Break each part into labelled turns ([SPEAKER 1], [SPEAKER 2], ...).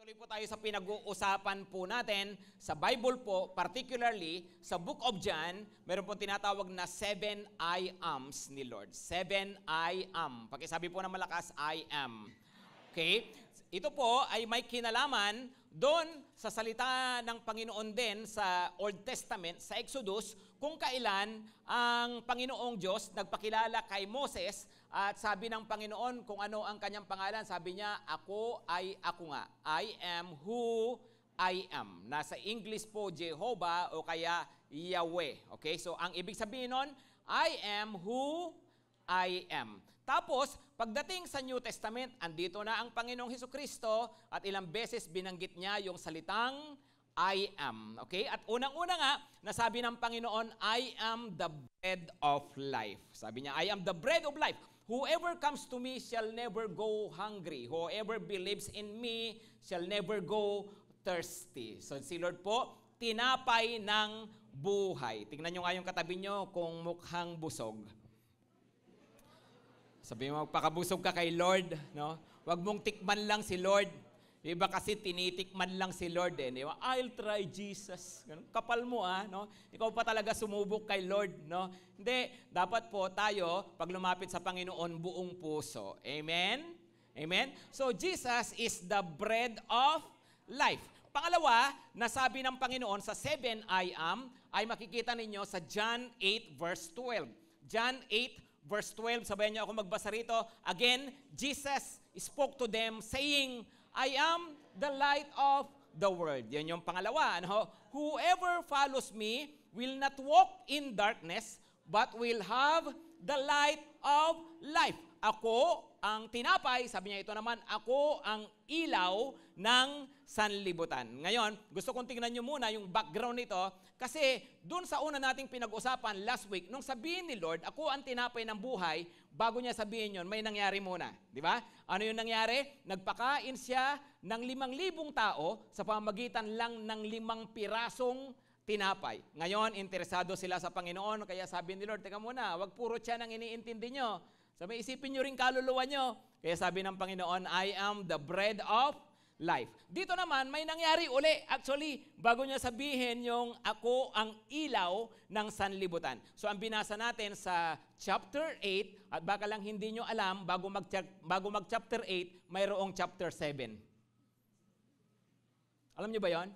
[SPEAKER 1] Tuloy po tayo sa pinag-uusapan po natin sa Bible po, particularly sa Book of John, meron po tinatawag na 7 I ams ni Lord. 7 I am. Pakisabi po ng malakas, I am. Okay? Ito po ay may kinalaman doon sa salita ng Panginoon din sa Old Testament, sa Exodus, kung kailan ang Panginoong Diyos nagpakilala kay Moses at sabi ng Panginoon kung ano ang kanyang pangalan. Sabi niya, ako ay ako nga. I am who I am. Nasa English po, Jehovah o kaya Yahweh. Okay? So, ang ibig sabihin nun, I am who I am. Tapos, pagdating sa New Testament, andito na ang Panginoong Hesukristo at ilang beses binanggit niya yung salitang I am. Okay? At unang-una nga, nasabi ng Panginoon, I am the bread of life. Sabi niya, I am the bread of life. Whoever comes to me shall never go hungry. Whoever believes in me shall never go thirsty. So si Lord po, tinapay ng buhay. Tingnan nyo nga yung katabi nyo kung mukhang busog. Sabi mo, magpakabusog ka kay Lord. No? Huwag mong tikman lang si Lord. Iba kasi tinitikman lang si Lord. Di ba? I'll try Jesus. Kapal mo no? Ikaw pa talaga sumubok kay Lord. No? Hindi, dapat po tayo, pag lumapit sa Panginoon, buong puso. Amen? Amen? So, Jesus is the bread of life. Pangalawa, nasabi ng Panginoon sa 7 I am, ay makikita ninyo sa John 8 verse 12. John 8 verse 12, sabayan niyo ako magbasa rito. Again, Jesus spoke to them saying, I am the light of the world. Yan yung pangalawa. Ano? Whoever follows me will not walk in darkness, but will have the light of life. Ako ang tinapay, sabi niya ito naman, ako ang ilaw ng sanlibutan. Ngayon, gusto kong tingnan nyo muna yung background nito, kasi doon sa una nating pinag-usapan last week, nung sabihin ni Lord, ako ang tinapay ng buhay, bago niya sabihin yon, may nangyari muna. Di ba? Ano yung nangyari? Nagpakain siya ng 5,000 tao sa pamagitan lang ng 5 pirasong tinapay. Ngayon, interesado sila sa Panginoon, kaya sabi ni Lord, teka muna, wag puro tiyan ang iniintindi nyo. Sabi, isipin nyo rin kaluluwa nyo. Kaya sabi ng Panginoon, I am the bread of life. Dito naman, may nangyari uli. Actually, bago niya sabihin yung ako ang ilaw ng sanlibutan. So, ang binasa natin sa chapter 8, at baka lang hindi nyo alam, bago mag-chapter 8, mayroong chapter 7. Alam nyo ba yon?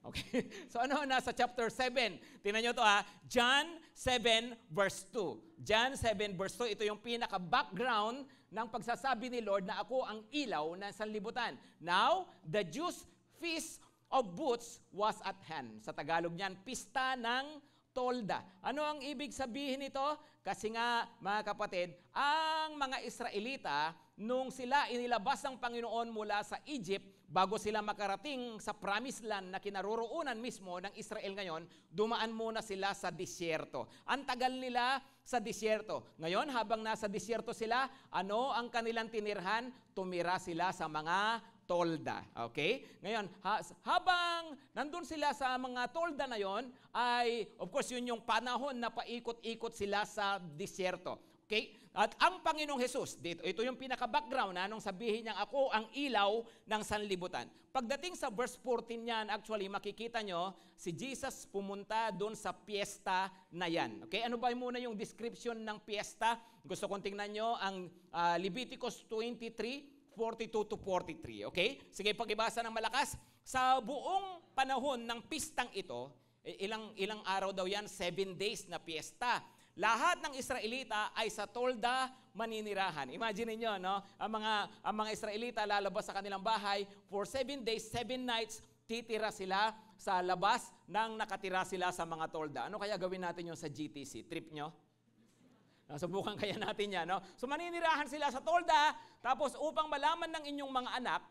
[SPEAKER 1] Okay. So ano nasa chapter 7? Tingnan nyo to John 7 verse 2. John 7 verse 2, ito yung pinaka-background ng pagsasabi ni Lord na ako ang ilaw ng sanlibutan. Now, the Jews' feast of booths was at hand. Sa Tagalog niyan, pista ng tolda. Ano ang ibig sabihin nito? Kasi nga, mga kapatid, ang mga Israelita, nung sila inilabas ng Panginoon mula sa Egypt, bago sila makarating sa promised land na kinaroroonan mismo ng Israel ngayon, dumaan muna sila sa disyerto. Ang tagal nila sa disyerto. Ngayon, habang nasa disyerto sila, ano ang kanilang tinirhan? Tumira sila sa mga tolda. Okay? Ngayon, habang nandun sila sa mga tolda na yon, ay, of course, yun yung panahon na paikot-ikot sila sa disyerto. Okay? At ang Panginoong Hesus, ito yung pinaka-background nung sabihin niya, ako ang ilaw ng sanlibutan. Pagdating sa verse 14 niyan, actually, makikita nyo, si Jesus pumunta doon sa piyesta na yan. Okay? Ano ba muna yung description ng piyesta? Gusto kong tingnan nyo ang Leviticus 23:42 to 43. Okay? Sige, pag-ibasa ng malakas. Sa buong panahon ng pistang ito, ilang araw daw yan? 7 days na piyesta. Lahat ng Israelita ay sa tolda maninirahan. Imagine niyo, no? Ang mga Israelita lalabas sa kanilang bahay for 7 days, 7 nights, titira sila sa labas nang nakatira sila sa mga tolda. Ano kaya gawin natin yung sa GTC? Trip nyo? Subukan kaya natin yan, no? So maninirahan sila sa tolda, tapos upang malaman ng inyong mga anak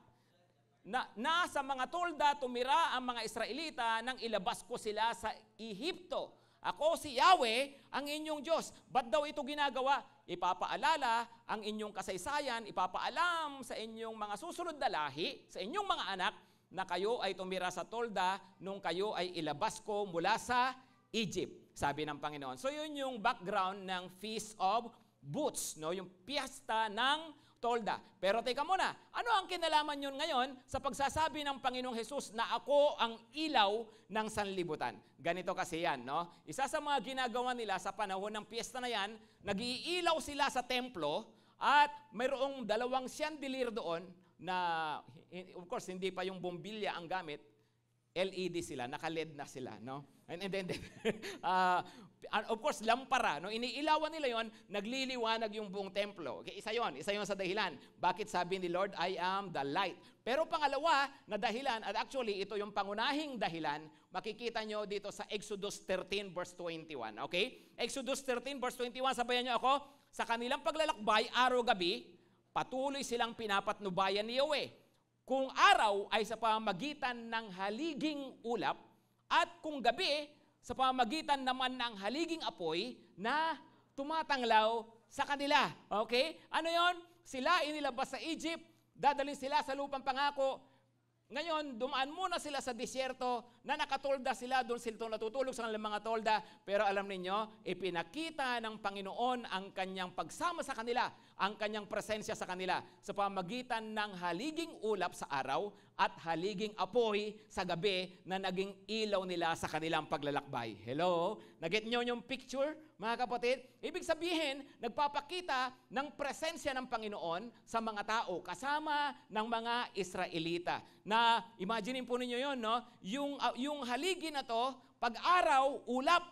[SPEAKER 1] na nasa mga tolda tumira ang mga Israelita nang ilabas ko sila sa Ehipto. Ako si Yahweh, ang inyong Diyos. Ba't daw ito ginagawa? Ipapaalala ang inyong kasaysayan, ipapaalam sa inyong mga susunod na lahi, sa inyong mga anak, na kayo ay tumira sa tolda nung kayo ay ilabas ko mula sa Egypt, sabi ng Panginoon. So yun yung background ng Feast of Booths, no? Yung piyesta ng tolda. Pero teka muna, ano ang kinalaman yun ngayon sa pagsasabi ng Panginoong Hesus na ako ang ilaw ng sanlibutan? Ganito kasi yan, no? Isa sa mga ginagawa nila sa panahon ng piyesta na yan, nag-iilaw sila sa templo at mayroong 2 chandelier doon na, of course, hindi pa yung bombilya ang gamit, LED sila, naka-LED na sila, no? And then, of course, lampara. No? Iniilawan nila yon, nagliliwanag yung buong templo. Okay, isa yon sa dahilan. Bakit sabi ni Lord, I am the light. Pero pangalawa na dahilan, at actually ito yung pangunahing dahilan, makikita nyo dito sa Exodus 13 verse 21. Okay? Exodus 13 verse 21, sabayan nyo ako, sa kanilang paglalakbay, araw-gabi, patuloy silang pinapatnubayan ni Yahweh. Kung araw ay sa pamamagitan ng haliging ulap, at kung gabi, sa pamamagitan naman ng haliging apoy na tumatanglaw sa kanila. Okay? Ano yon? Sila inilabas sa Egypt, dadalhin sila sa lupang pangako. Ngayon, dumaan muna sila sa disyerto na nakatolda sila, doon sila natutulog sa kanilang mga tolda. Pero alam ninyo, ipinakita ng Panginoon ang kanyang pagsama sa kanila, ang kanyang presensya sa kanila sa pamagitan ng haliging ulap sa araw at haliging apoy sa gabi na naging ilaw nila sa kanilang paglalakbay. Hello? Naget nyo yung picture, mga kapatid? Ibig sabihin, nagpapakita ng presensya ng Panginoon sa mga tao kasama ng mga Israelita. Na, imagine po ninyo yun, no? Yung haligi na to, pag araw, ulap.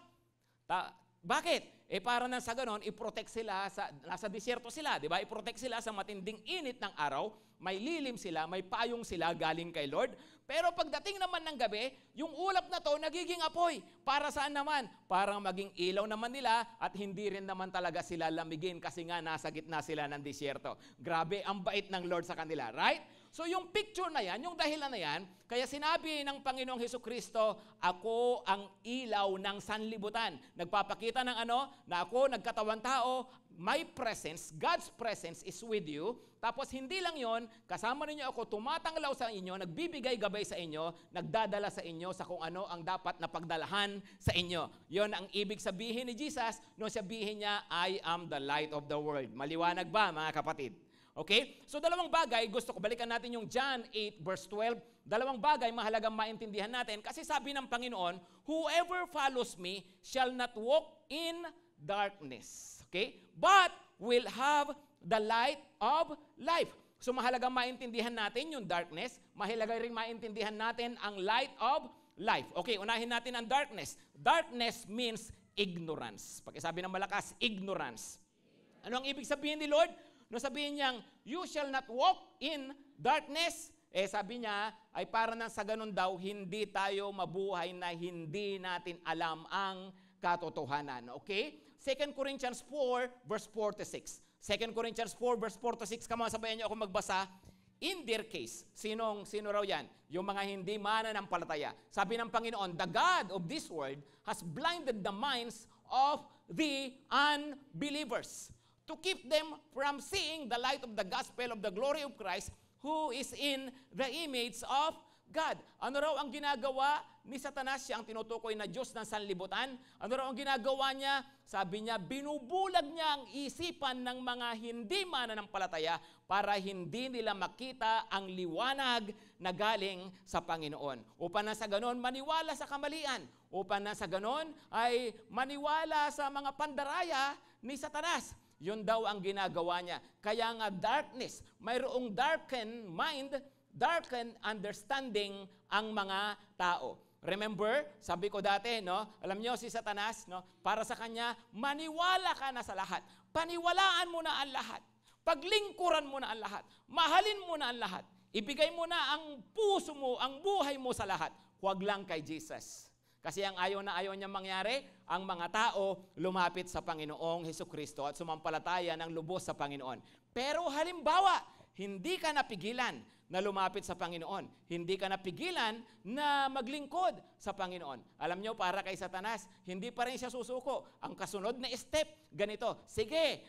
[SPEAKER 1] Bakit? Para nang sa ganon, i-protect sila, nasa disyerto sila, di ba? I-protect sila sa matinding init ng araw, may lilim sila, may payong sila galing kay Lord. Pero pagdating naman ng gabi, yung ulap na to nagiging apoy. Para saan naman? Para maging ilaw naman nila at hindi rin naman talaga sila lamigin kasi nga nasa gitna sila ng disyerto. Grabe, ang bait ng Lord sa kanila, right? So yung picture na yan, yung dahilan na yan, kaya sinabi ng Panginoong Hesukristo, ako ang ilaw ng sanlibutan. Nagpapakita ng na ako, nagkatawan tao, my presence, God's presence is with you. Tapos hindi lang yon, kasama ninyo ako, tumatanglaw sa inyo, nagbibigay gabay sa inyo, nagdadala sa inyo sa kung ano ang dapat na pagdalahan sa inyo. Yon ang ibig sabihin ni Jesus nung sabihin niya, I am the light of the world. Maliwanag ba, mga kapatid? Okay? So 2 bagay, gusto ko balikan natin yung John 8 verse 12. 2 bagay mahalagang maintindihan natin kasi sabi ng Panginoon, whoever follows me shall not walk in darkness. Okay? But will have the light of life. So mahalagang maintindihan natin yung darkness, mahalaga rin maintindihan natin ang light of life. Okay, unahin natin ang darkness. Darkness means ignorance. Pakisabi ng malakas, ignorance. Ano ang ibig sabihin ni Lord? No, sabihin niyang, you shall not walk in darkness. Sabi niya, ay para nang sa ganun daw, hindi tayo mabuhay na hindi natin alam ang katotohanan. Okay? 2 Corinthians 4, verse 4 to 6. 2 Corinthians 4, verse 4 to 6. Come on, sabayan niyo ako magbasa. In their case, sino raw yan? Yung mga hindi mananampalataya. Sabi ng Panginoon, the God of this world has blinded the minds of the unbelievers to keep them from seeing the light of the gospel of the glory of Christ, who is in the image of God. Ano raw ang ginagawa ni Satanas? Siya ang tinutukoy na Diyos ng sanlibutan. Ano raw ang ginagawa niya? Sabi niya, binubulag niya ang isipan ng mga hindi mananampalataya para hindi nila makita ang liwanag na galing sa Panginoon. Upang na sa ganon, maniwala sa kamalian. Upang na sa ganon, ay maniwala sa mga pandaraya ni Satanas. Yun daw ang ginagawa niya. Kaya nga darkness, mayroong darkened mind, darkened understanding ang mga tao. Remember, sabi ko dati, no? Alam niyo si Satanas, no? Para sa kanya, maniwala ka na sa lahat. Paniwalaan mo na ang lahat. Paglingkuran mo na ang lahat. Mahalin mo na ang lahat. Ibigay mo na ang puso mo, ang buhay mo sa lahat. Huwag lang kay Jesus. Kasi ang ayaw niya mangyari, ang mga tao lumapit sa Panginoong Hesukristo at sumampalataya ng lubos sa Panginoon. Pero halimbawa, hindi ka napigilan na lumapit sa Panginoon. Hindi ka napigilan na maglingkod sa Panginoon. Alam nyo, para kay Satanas, hindi pa rin siya susuko. Ang kasunod na step, ganito, sige,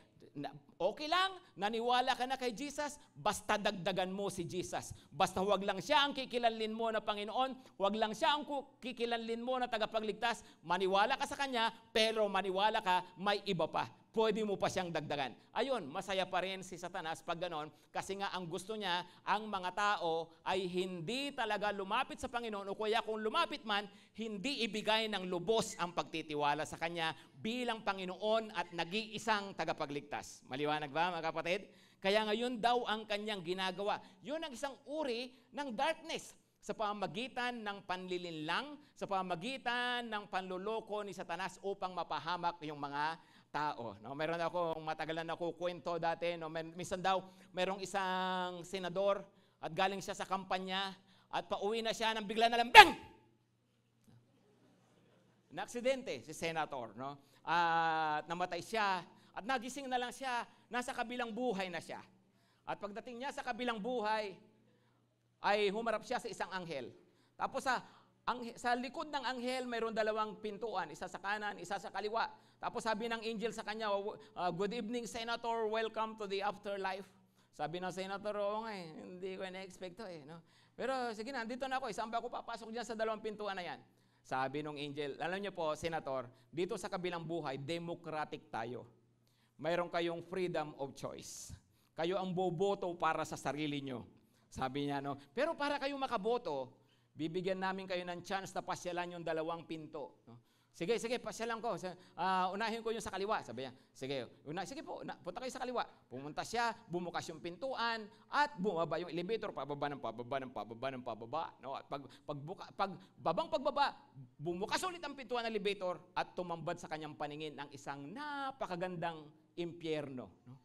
[SPEAKER 1] okay lang, naniwala ka na kay Jesus, basta dagdagan mo si Jesus. Basta huwag lang siya ang kikilanlin mo na Panginoon, huwag lang siya ang kikilanlin mo na tagapagligtas, maniwala ka sa Kanya, pero maniwala ka, may iba pa. pwede mo pa siyang dagdagan. Ayun, masaya pa rin si Satanas pag ganon, kasi nga ang gusto niya, ang mga tao ay hindi talaga lumapit sa Panginoon, o kaya kung lumapit man, hindi ibigay ng lubos ang pagtitiwala sa Kanya bilang Panginoon at nag-iisang tagapagligtas. Maliwanag ba, mga kapatid? Kaya ngayon daw ang kanyang ginagawa. Yun ang isang uri ng darkness sa pamamagitan ng panlilinlang, sa pamamagitan ng panluloko ni Satanas upang mapahamak yung mga tao. No, meron akong matagal na nakukwento dati, no, minsan daw merong isang senador at galing siya sa kampanya at pauwi na siya nang bigla na lang bang! Na-aksidente si senator, no? At namatay siya at nagising na lang siya, nasa kabilang buhay na siya. At pagdating niya sa kabilang buhay ay humarap siya sa isang anghel. Tapos sa likod ng anghel, mayroon dalawang pintuan, isa sa kanan, isa sa kaliwa. Tapos sabi ng angel sa kanya, "Good evening, Senator. Welcome to the afterlife." Sabi ng senator, "Oo nga hindi ko na-expect to eh." No? Pero sige na, dito na ako. Saan ba ako papasok dyan sa dalawang pintuan na yan? Sabi ng angel, alam niyo po, Senator, dito sa kabilang buhay, democratic tayo. Mayroon kayong freedom of choice. Kayo ang boboto para sa sarili nyo. Sabi niya, no? Pero para kayo makaboto, bibigyan namin kayo ng chance na pasyalan yung dalawang pinto. No? Sige, pasyalan ko. Unahin ko yung sa kaliwa. Sabi niya, sige po, punta kayo sa kaliwa. Pumunta siya, bumukas yung pintuan, at bumaba yung elevator, pababa. No? At pagbaba, bumukas ulit ang pintuan ng elevator at tumambad sa kanyang paningin ang isang napakagandang impyerno. No?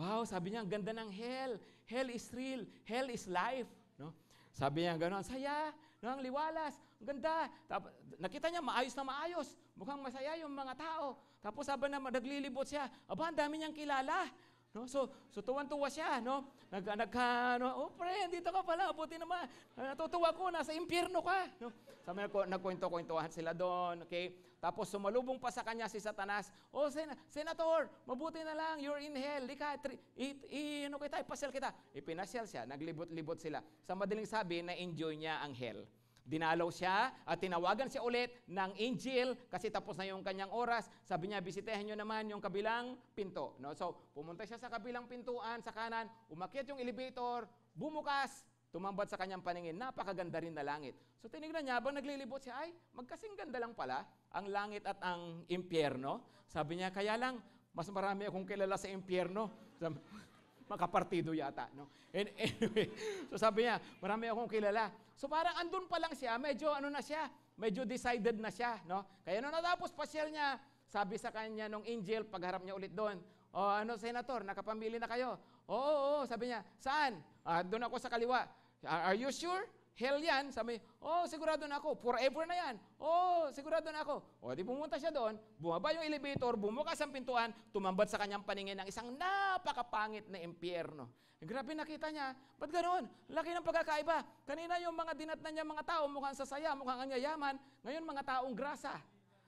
[SPEAKER 1] Wow, sabi niya, ang ganda ng hell. Hell is real. Hell is life. No? Sabi niya gano'n, saya, ang liwalas, ang ganda. Tapos, nakita niya, maayos na maayos. Mukhang masaya yung mga tao. Tapos sabi na, naglilibot siya. Aba, ang dami niyang kilala. No? So tuwan-tuwa siya. No? Pre, dito ka pala, buti naman. Natutuwa ko, nasa impyerno ka. No? Sabi niya, nagkwento-kwentuhan sila doon. Okay? Tapos sumalubong pa sa kanya si Satanas. Senator, mabuti na lang, you're in hell. Pasyal kita. Ipinasyal siya, naglibot-libot sila. Sa madaling sabi, na-enjoy niya ang hell. Dinalaw siya at tinawagan siya ulit ng angel kasi tapos na yung kanyang oras. Sabi niya, bisitahin nyo naman yung kabilang pinto. No? So, pumunta siya sa kabilang pintuan, sa kanan, umakyat yung elevator, bumukas, tumambad sa kanyang paningin. Napakaganda rin na langit. So, tinignan niya, habang naglilibot siya, ay, magkasing ganda lang pala ang langit at ang impyerno. Sabi niya, kaya lang, mas marami akong kilala sa impyerno. Makapartido yata. No? Anyway, so sabi niya, marami akong kilala. So parang andun pa lang siya, medyo decided na siya. No? Kaya nung natapos pasyal niya, sabi sa kanya nung angel, pagharap niya ulit doon, Senator, nakapamili na kayo? Oo, sabi niya, saan? Doon ako sa kaliwa. Are you sure? Hell yan. Sabi, sigurado na ako. Forever na yan. Sigurado na ako. Di pumunta siya doon, bumaba yung elevator, bumukas ang pintuan, tumambad sa kanyang paningin ng isang napakapangit na impyerno. Grabe nakita niya. Ba't ganoon? Laki ng pagkakaiba. Kanina yung mga dinatnan niya mga tao, mukhang sasaya, mukhang anyayaman. Ngayon mga taong grasa.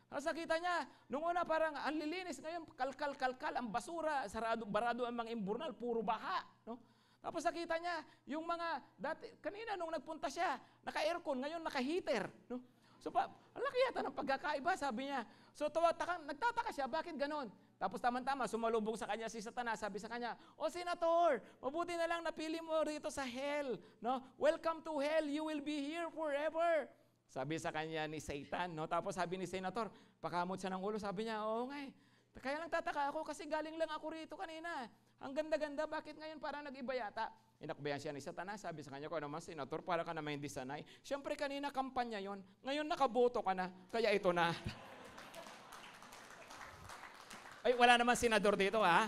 [SPEAKER 1] Tapos nakita niya, nung una parang ang lilinis, ngayon kalkal, ang basura, barado ang mga imburnal, puro baha. No? Tapos nakita niya, yung mga, kanina nung nagpunta siya, naka-aircon, ngayon naka-heater. No? So, ang laki yata ng pagkakaiba, sabi niya. So, nagtataka siya, bakit ganon? Tapos tama-tama, sumalubong sa kanya si Satanas, sabi sa kanya, Senator, mabuti na lang napili mo rito sa hell. No? Welcome to hell, you will be here forever. Sabi sa kanya ni Satan. No? Tapos sabi ni Senator, pakamot siya ng ulo, sabi niya, oo nga kaya lang tataka ako kasi galing lang ako rito kanina. Ang ganda-ganda, bakit ngayon parang nag-iba yata? Inakbayan siya ni Satanas, sabi sa kanya, ko naman, Senator, para ka naman hindi sanay. Siyempre kanina kampanya yon, ngayon nakaboto ka na, kaya ito na. Ay, wala naman senador dito, ha?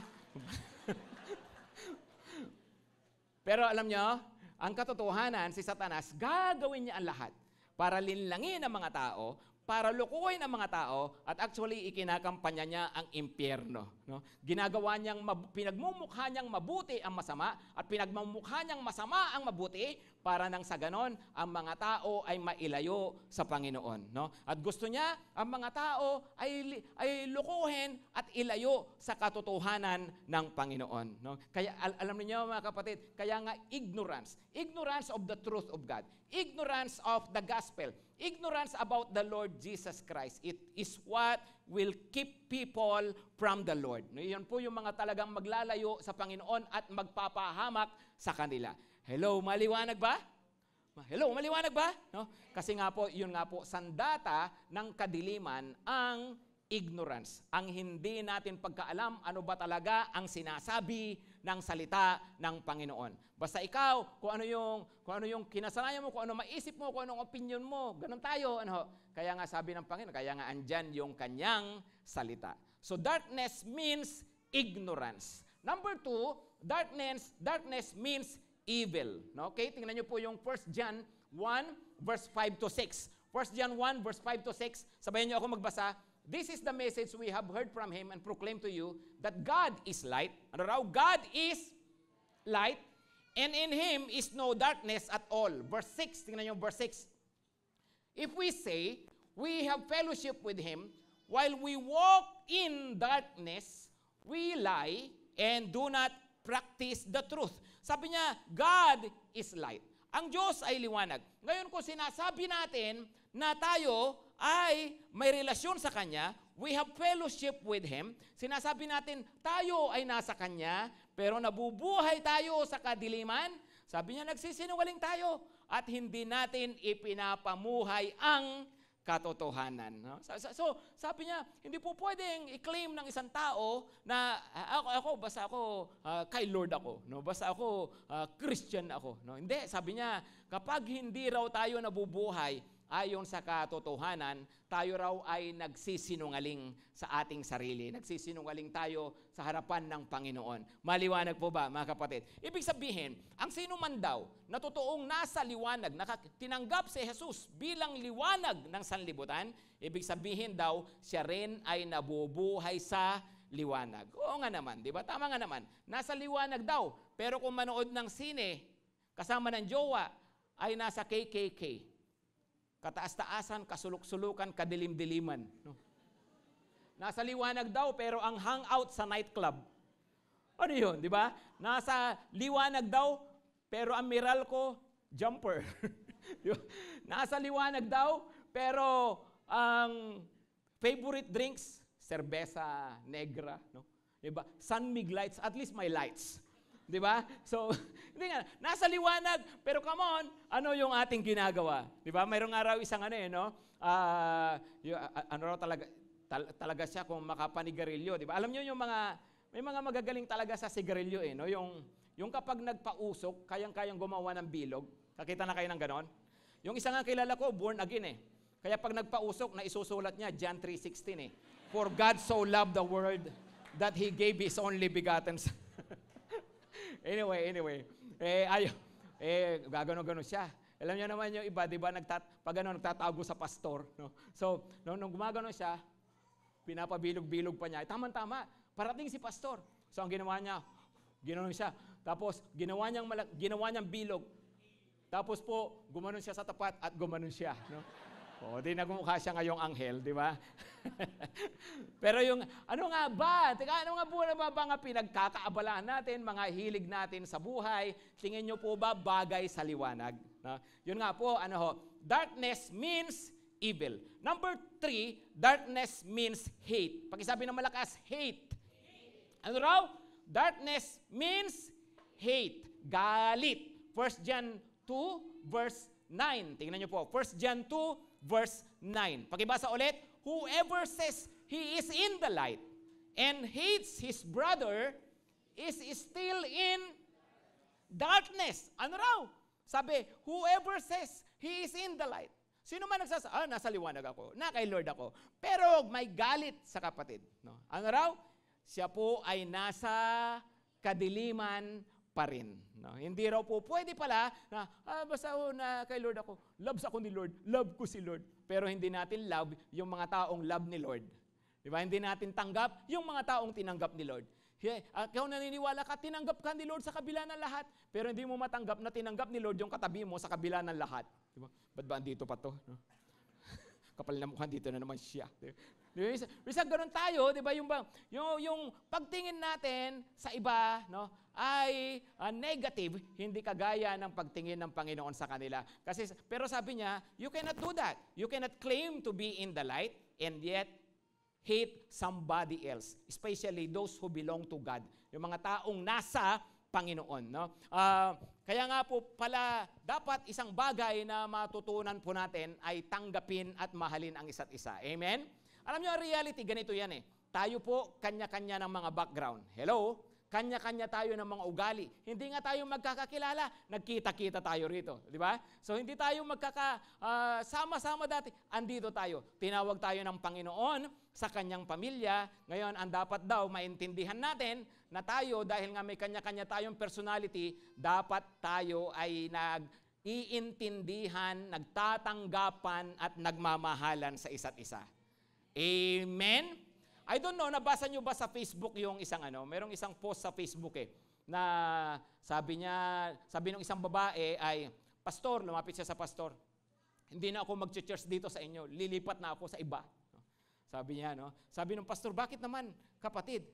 [SPEAKER 1] Pero alam nyo, ang katotohanan, si Satanas, gagawin niya ang lahat para linlangin ang mga tao, para lukuhin ang mga tao, at actually, ikinakampanya niya ang impyerno. No? Pinagmumukha niyang mabuti ang masama, at pinagmumukha niyang masama ang mabuti, para nang sa ganon, ang mga tao ay mailayo sa Panginoon. No? At gusto niya, ang mga tao ay lukuhin at ilayo sa katotohanan ng Panginoon. No? Kaya alam niyo mga kapatid, kaya nga ignorance of the truth of God, ignorance of the gospel, ignorance about the Lord Jesus Christ, it is what will keep people from the Lord. No, yun po yung mga talagang maglalayo sa Panginoon at magpapahamak sa kanila. Hello, maliwanag ba? Hello, maliwanag ba? No? Kasi nga po, yun nga po, sandata ng kadiliman ang ignorance. Ang hindi natin pagkaalam ano ba talaga ang sinasabi ng salita ng Panginoon. Basta ikaw, kung ano yung kinasanayan mo, kung ano maisip mo, kung anong opinion mo, ganun tayo. Kaya nga sabi ng Panginoon, kaya nga andyan yung kanyang salita. So darkness means ignorance. Number 2, darkness means evil. No? Okay, tingnan niyo po yung 1 John 1 verse 5 to 6. 1 John 1 verse 5 to 6. Sabayan niyo ako magbasa. This is the message we have heard from him and proclaim to you that God is light. Ano raw? God is light, and in him is no darkness at all. Verse 6, tingnan niyo verse 6. If we say we have fellowship with him while we walk in darkness, we lie and do not practice the truth. Sabi niya, God is light. Ang Diyos ay liwanag. Ngayon kung sinasabi natin na tayo ay may relasyon sa Kanya, we have fellowship with Him, sinasabi natin tayo ay nasa Kanya, pero nabubuhay tayo sa kadiliman, sabi niya nagsisinungaling tayo at hindi natin ipinapamuhay ang katotohanan. No? So, sabi niya, hindi po pwedeng i-claim ng isang tao na basta ako kay Lord ako. No? Basta ako Christian ako. No? Hindi, sabi niya, kapag hindi raw tayo nabubuhay ayon sa katotohanan, tayo raw ay nagsisinungaling sa ating sarili. Nagsisinungaling tayo sa harapan ng Panginoon. Maliwanag po ba, mga kapatid? Ibig sabihin, ang sino man daw na totoong nasa liwanag, tinanggap si Jesus bilang liwanag ng sanlibutan, ibig sabihin daw, siya rin ay nabubuhay sa liwanag. Oo nga naman, di ba? Tama nga naman. Nasa liwanag daw, pero kung manood ng sine, kasama ng jowa, ay nasa KKK. Kataas-taasan, kasuluk-sulukan, kadilim-diliman. No? Nasa liwanag daw, pero ang hangout sa nightclub. Ano yun, di ba? Nasa liwanag daw, pero ang Meralco, jumper. Nasa liwanag daw, pero ang favorite drinks, cerveza negra. No? Diba? Sunmig lights, at least may lights. Di ba? So, hindi nga, nasa liwanag, pero come on, ano yung ating ginagawa? Di ba? Mayroong araw isang talaga siya kung makapanigarilyo, di ba? Alam niyo yung may mga magagaling talaga sa sigarilyo no? Yung kapag nagpausok, kayang-kayang gumawa ng bilog. Kakita na kayo ng ganon? Yung isa nga kilala ko, born again Kaya pag nagpausok, na isusulat niya, John 3:16 For God so loved the world that He gave His only begotten Son. Anyway, gagano-gano siya. Alam niyo naman yung iba, di ba, nagtatago sa pastor. No? So, nung gumagano siya, pinapabilog-bilog pa niya. Tama-tama, parating si pastor. So, ang ginawa niya, ginawa siya. Tapos, ginawa niyang bilog. Tapos po, gumanon siya sa tapat at gumanon siya. No? Di nagmukha siya ngayong anghel, di ba? Pero yung, ano nga ba? Ano nga po na ba mga pinagkakaabalaan natin, mga hilig natin sa buhay? Tingin nyo po ba bagay sa liwanag? No? Yun nga po, darkness means evil. Number 3, darkness means hate. Pakisabi ng malakas, hate. Ano raw? Darkness means hate. Galit. 1 John 2, verse 9. Tingnan nyo po. 1 John 2, verse 9. Pakibasa ulit. Whoever says he is in the light and hates his brother is still in darkness. Ano raw? Sabi, whoever says he is in the light. Sino man nagsasabi, nasa liwanag ako, na kay Lord ako. Pero may galit sa kapatid. No? Ano raw? Siya po ay nasa kadiliman pa rin. No? Hindi raw po pwede pala na basta na kay Lord ako. Loves ako ni Lord. Love ko si Lord. Pero hindi natin love yung mga taong love ni Lord. Di ba? Hindi natin tanggap yung mga taong tinanggap ni Lord. Kung naniniwala ka, tinanggap ka ni Lord sa kabila ng lahat. Pero hindi mo matanggap na tinanggap ni Lord yung katabi mo sa kabila ng lahat. Di ba? Ba't ba andito pa to? No? Kapal na mukha, dito na naman siya. Minsan ganun tayo, di ba? Yung pagtingin natin sa iba, no, ay negative, hindi kagaya ng pagtingin ng Panginoon sa kanila. Pero sabi niya, you cannot do that. You cannot claim to be in the light and yet hate somebody else, especially those who belong to God. Yung mga taong nasa Panginoon, no? Kaya nga po pala, dapat isang bagay na matutunan po natin ay tanggapin at mahalin ang isa't isa. Amen? Alam niyo, ang reality, ganito yan eh. Tayo po, kanya-kanya ng mga background. Hello? Kanya-kanya tayo ng mga ugali. Hindi nga tayo magkakakilala. Nagkita-kita tayo rito. Di ba? So, hindi tayo sama-sama dati. Andito tayo. Tinawag tayo ng Panginoon sa kanyang pamilya. Ngayon, ang dapat daw maintindihan natin na tayo, dahil nga may kanya-kanya tayong personality, dapat tayo ay nag-iintindihan, nagtatanggapan at nagmamahalan sa isa't isa. Amen? I don't know, nabasa nyo ba sa Facebook yung merong isang post sa Facebook na sabi ng isang babae ay, pastor, lumapit siya sa pastor, hindi na ako mag-church dito sa inyo, lilipat na ako sa iba. Sabi niya, no? Sabi ng pastor, bakit naman, kapatid?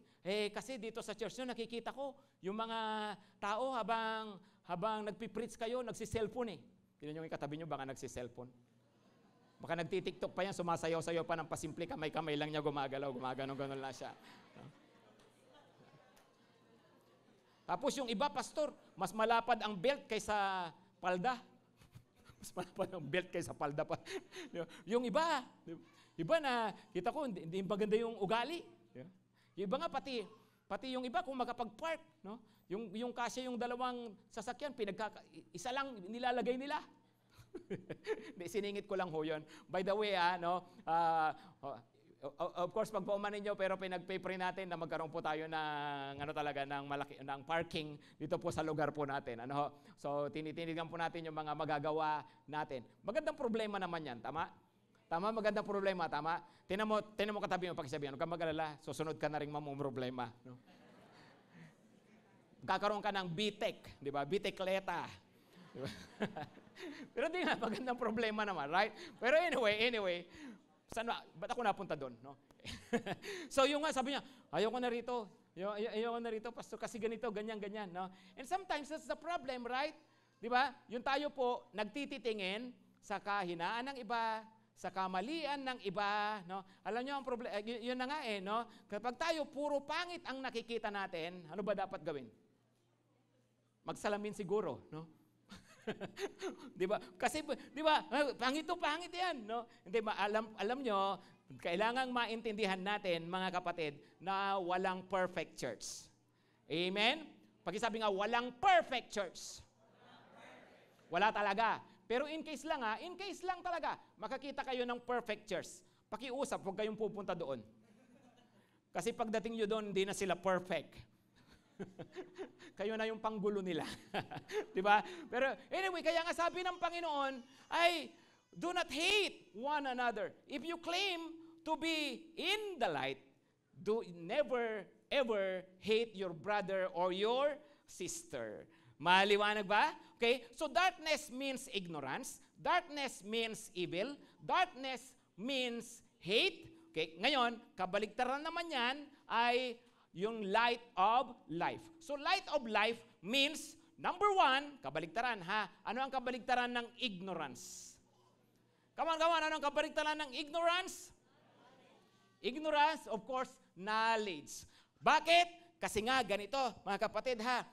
[SPEAKER 1] Kasi dito sa church nyo, nakikita ko, yung mga tao habang nagpipreach kayo, nagsiselfone Tignan nyo yung katabi nyo, baka nagsiselfone. Baka nagtitiktok pa yan, sumasayaw-sayaw pa ng pasimple, kamay-kamay lang niya gumagalaw, gumaganon-ganon lang siya. No? Tapos yung iba, pastor, mas malapad ang belt kaysa palda. Mas malapad ang belt kaysa palda pa. Yung iba na, kita ko, hindi maganda yung ugali. Yung iba nga, pati yung iba, kung makapag-park, no? Yung kasya yung dalawang sasakyan, isa lang nilalagay nila. Siningit ko lang ho yun. By the way, of course, pagpaumanin nyo, pero pinag-pray natin na magkaroon po tayo ng parking dito po sa lugar po natin. So, tinitinigan po natin yung mga magagawa natin. Magandang problema naman yan, tama? Tama, magandang problema, tama? Tinan mo katabi mo pagsabihan, huwag kang mag-alala, susunod ka na rin problema. No? Kakaroon ka ng BTEC, di ba? BTECleta. Di ba? Pero di nga, magandang problema naman, right? Pero anyway, ba't ako napunta doon, no? So yung nga, sabi niya, ayoko na rito, pastor, kasi ganito, ganyan, no? And sometimes that's the problem, right? Di ba? Yung tayo po, nagtititingin sa kahinaan ng iba, sa kamalian ng iba, no? Alam niyo ang problema, yun na nga no? Kapag tayo puro pangit ang nakikita natin, ano ba dapat gawin? Magsalamin siguro, no? 'Di ba? Kasi 'di ba, pangit 'yan, no? Hindi ba alam nyo, kailangang maintindihan natin, mga kapatid, na walang perfect church. Amen? Pakisabi nga, walang perfect church. Wala talaga. Pero in case lang talaga, makakita kayo ng perfect church. Pakiusap, huwag kayong pupunta doon. Kasi pagdating nyo doon, hindi na sila perfect. Kayo na yung panggulo nila. Diba? Pero anyway, kaya nga sabi ng Panginoon ay, do not hate one another. If you claim to be in the light, do never ever hate your brother or your sister. Maliwanag ba? Okay? So darkness means ignorance. Darkness means evil. Darkness means hate. Okay? Ngayon, kabaligtaran naman yan ay yung light of life. So light of life means, number one, kabaligtaran ha. Ano ang kabaligtaran ng ignorance? Come on, ano ang kabaligtaran ng ignorance? Ignorance, of course, knowledge. Bakit? Kasi nga ganito, mga kapatid ha,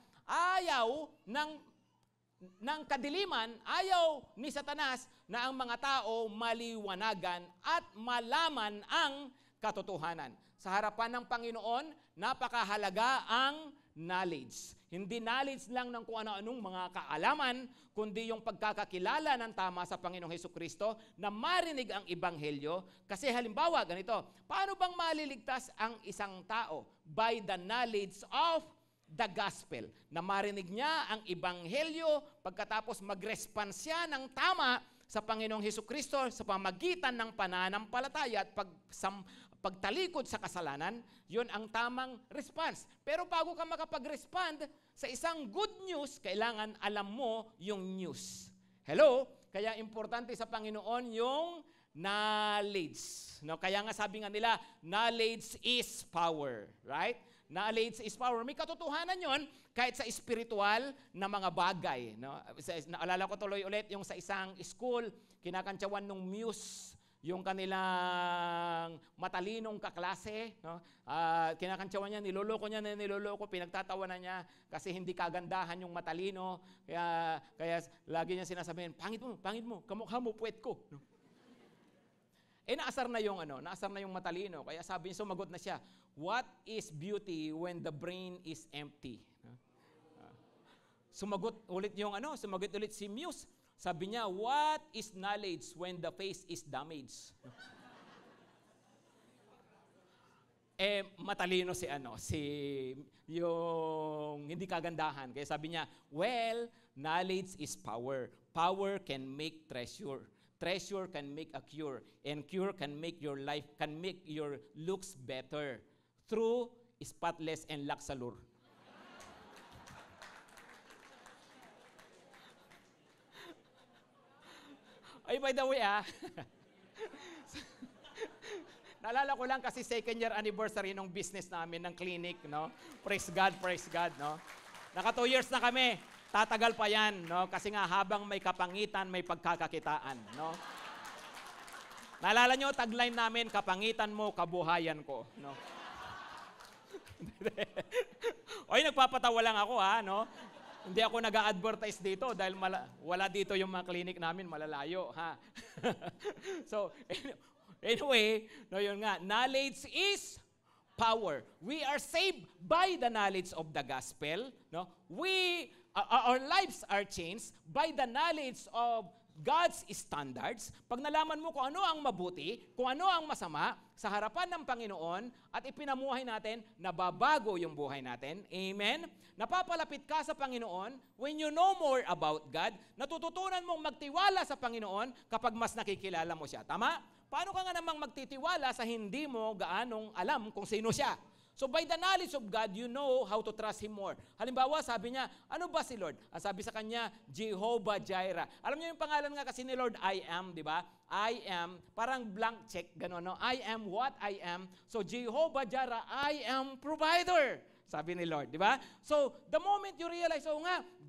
[SPEAKER 1] ayaw ng kadiliman, ayaw ni Satanas na ang mga tao maliwanagan at malaman ang katotohanan. Sa harapan ng Panginoon, napakahalaga ang knowledge. Hindi knowledge lang ng kung ano-anong mga kaalaman, kundi yung pagkakakilala ng tama sa Panginoong Hesukristo na marinig ang Ebanghelyo. Kasi halimbawa, ganito, paano bang maliligtas ang isang tao? By the knowledge of the gospel. Na marinig niya ang Ebanghelyo, pagkatapos mag-respond siya ng tama sa Panginoong Hesukristo sa pamagitan ng pananampalataya at pagtalikod sa kasalanan, yun ang tamang response. Pero bago ka makapag-respond sa isang good news, kailangan alam mo yung news. Hello? Kaya importante sa Panginoon yung knowledge. No, kaya nga sabi nga nila, knowledge is power, right? Knowledge is power. May katotohanan 'yon kahit sa spiritual na mga bagay, no? Naalala ko tuloy ulit yung sa isang school, kinakantsawan ng muse yung kanilang matalinong kaklase, no? Kinakantsawan niya, niloloko, pinagtatawanan niya kasi hindi kagandahan yung matalino. Kaya lagi niya sinasabihin, pangit mo, kamukha mo puwet ko. No? Naasar na yung matalino. Kaya sabi niya, sumagot na siya, what is beauty when the brain is empty? No? Sumagot ulit si Muse. Sabi niya, what is knowledge when the face is damaged? Matalino yung hindi kagandahan. Kaya sabi niya, well, knowledge is power. Power can make treasure. Treasure can make a cure. And cure can make your looks better through spotless and laxalur. Ay, by the way, naalala ko lang kasi 2nd year anniversary ng business namin, ng clinic, no? Praise God, no? Naka 2 years na kami. Tatagal pa yan, no? Kasi nga habang may kapangitan, may pagkakakitaan, no? Naalala nyo, tagline namin, kapangitan mo, kabuhayan ko, no? Oy, nagpapatawa lang ako, no? Hindi ako nag-a-advertise dito dahil wala dito yung mga clinic namin, malalayo, ha? So, anyway, no, yun nga, knowledge is power. We are saved by the knowledge of the gospel, no? Our lives are changed by the knowledge of God's standards. Pag nalaman mo kung ano ang mabuti, kung ano ang masama sa harapan ng Panginoon at ipinamuhay natin, nababago yung buhay natin. Amen? Napapalapit ka sa Panginoon when you know more about God. Natututunan mong magtiwala sa Panginoon kapag mas nakikilala mo siya. Tama? Paano ka nga namang magtitiwala sa hindi mo gaanong alam kung sino siya? So by the knowledge of God, you know how to trust Him more. Halimbawa, sabi niya, ano ba si Lord? Sabi sa kanya, Jehovah Jireh. Alam niyo yung pangalan nga kasi ni Lord, I am, di ba? I am, parang blank check, gano'n, no? I am what I am. So Jehovah Jireh, I am provider. Sabi ni Lord, di ba? So, the moment you realize,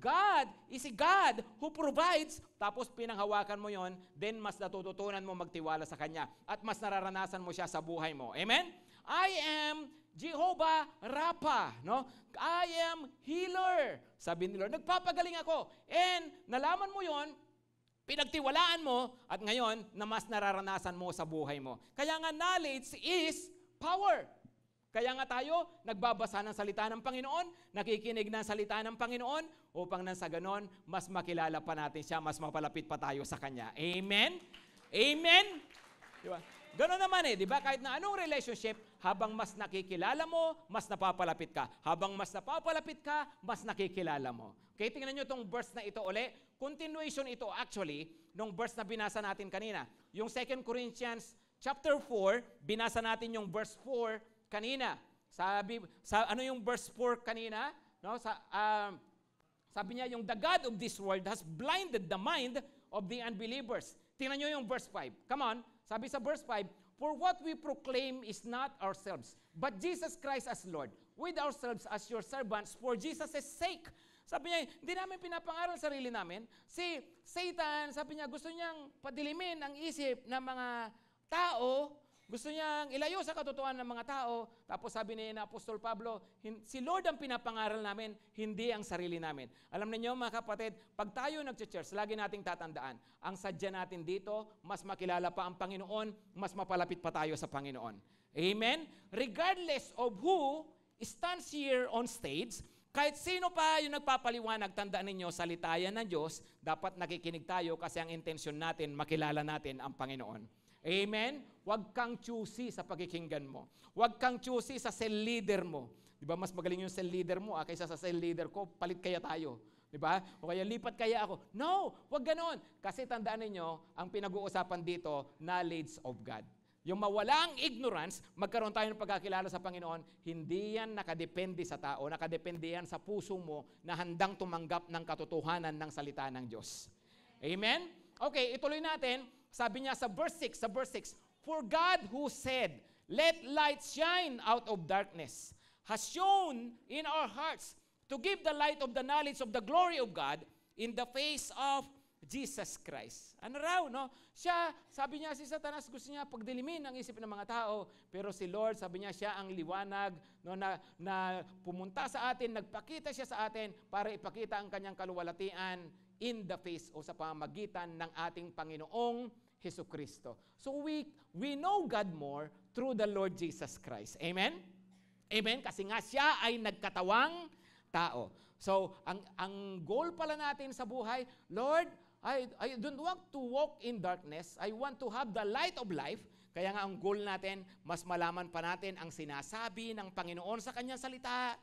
[SPEAKER 1] God is a God who provides, tapos pinanghawakan mo yon, then mas natututunan mo magtiwala sa Kanya at mas nararanasan mo siya sa buhay mo. Amen? I am Jehovah Rapha, no? I am healer. Sabi ni Lord, nagpapagaling ako. And nalaman mo yon, pinagtiwalaan mo, at ngayon, na mas nararanasan mo sa buhay mo. Kaya nga, knowledge is power. Kaya nga tayo, nagbabasa ng salita ng Panginoon, nakikinig ng salita ng Panginoon, upang nang sa ganon, mas makilala pa natin siya, mas mapalapit pa tayo sa Kanya. Amen? Amen? Diba? Ganon naman di ba? Kahit na anong relationship, habang mas nakikilala mo, mas napapalapit ka. Habang mas napapalapit ka, mas nakikilala mo. Okay, tingnan nyo itong verse na ito uli. Continuation ito actually, nung verse na binasa natin kanina. Yung 2 Corinthians chapter 4, binasa natin yung verse 4 kanina. Ano yung verse 4 kanina? No? Sabi niya, yung the God of this world has blinded the mind of the unbelievers. Tingnan nyo yung verse 5. Come on. Sabi sa verse 5, for what we proclaim is not ourselves, but Jesus Christ as Lord, with ourselves as your servants for Jesus' sake. Sabi niya, hindi namin pinapangaral sarili namin. Si Satan, sabi niya, gusto niyang padilimin ang isip ng mga tao, gusto niyang ilayo sa katotohanan ng mga tao. Tapos sabi ni Apostol Pablo, si Lord ang pinapangaral namin, hindi ang sarili namin. Alam niyo mga kapatid, pag tayo nag-church, lagi nating tatandaan, ang sadya natin dito, mas makilala pa ang Panginoon, mas mapalapit pa tayo sa Panginoon. Amen? Regardless of who stands here on stage, kahit sino pa yung nagpapaliwanag, tandaan ninyo, salitayan ng Diyos, dapat nakikinig tayo kasi ang intensyon natin, makilala natin ang Panginoon. Amen? Huwag kang choosy sa pakikinggan mo. Huwag kang choosy sa cell leader mo. Di ba? Mas magaling yung cell leader mo kaysa sa cell leader ko, palit kaya tayo. Di ba? O kaya lipat kaya ako. No! Huwag ganon. Kasi tandaan ninyo, ang pinag-uusapan dito, knowledge of God. Yung mawala ang ignorance, magkaroon tayo ng pagkakilala sa Panginoon, hindi yan nakadepende sa tao, nakadepende yan sa puso mo na handang tumanggap ng katotohanan ng salita ng Diyos. Amen? Okay, ituloy natin. sabi niya sa verse 6, "For God who said, 'Let light shine out of darkness,' has shown in our hearts to give the light of the knowledge of the glory of God in the face of Jesus Christ." Ano raw, no? Siya, sabi niya, si Satanas gusto niya pagdilimin ang isip ng mga tao, pero si Lord, sabi niya, siya ang liwanag, no, na pumunta sa atin, nagpakita siya sa atin para ipakita ang kanyang kaluwalhatian in the face o sa pamamagitan ng ating Panginoong Hesukristo. So we know God more through the Lord Jesus Christ. Amen? Amen? Kasi nga siya ay nagkatawang tao. So, ang goal pala natin sa buhay, Lord, I don't want to walk in darkness. I want to have the light of life. Kaya nga ang goal natin, mas malaman pa natin ang sinasabi ng Panginoon sa kanyang salita.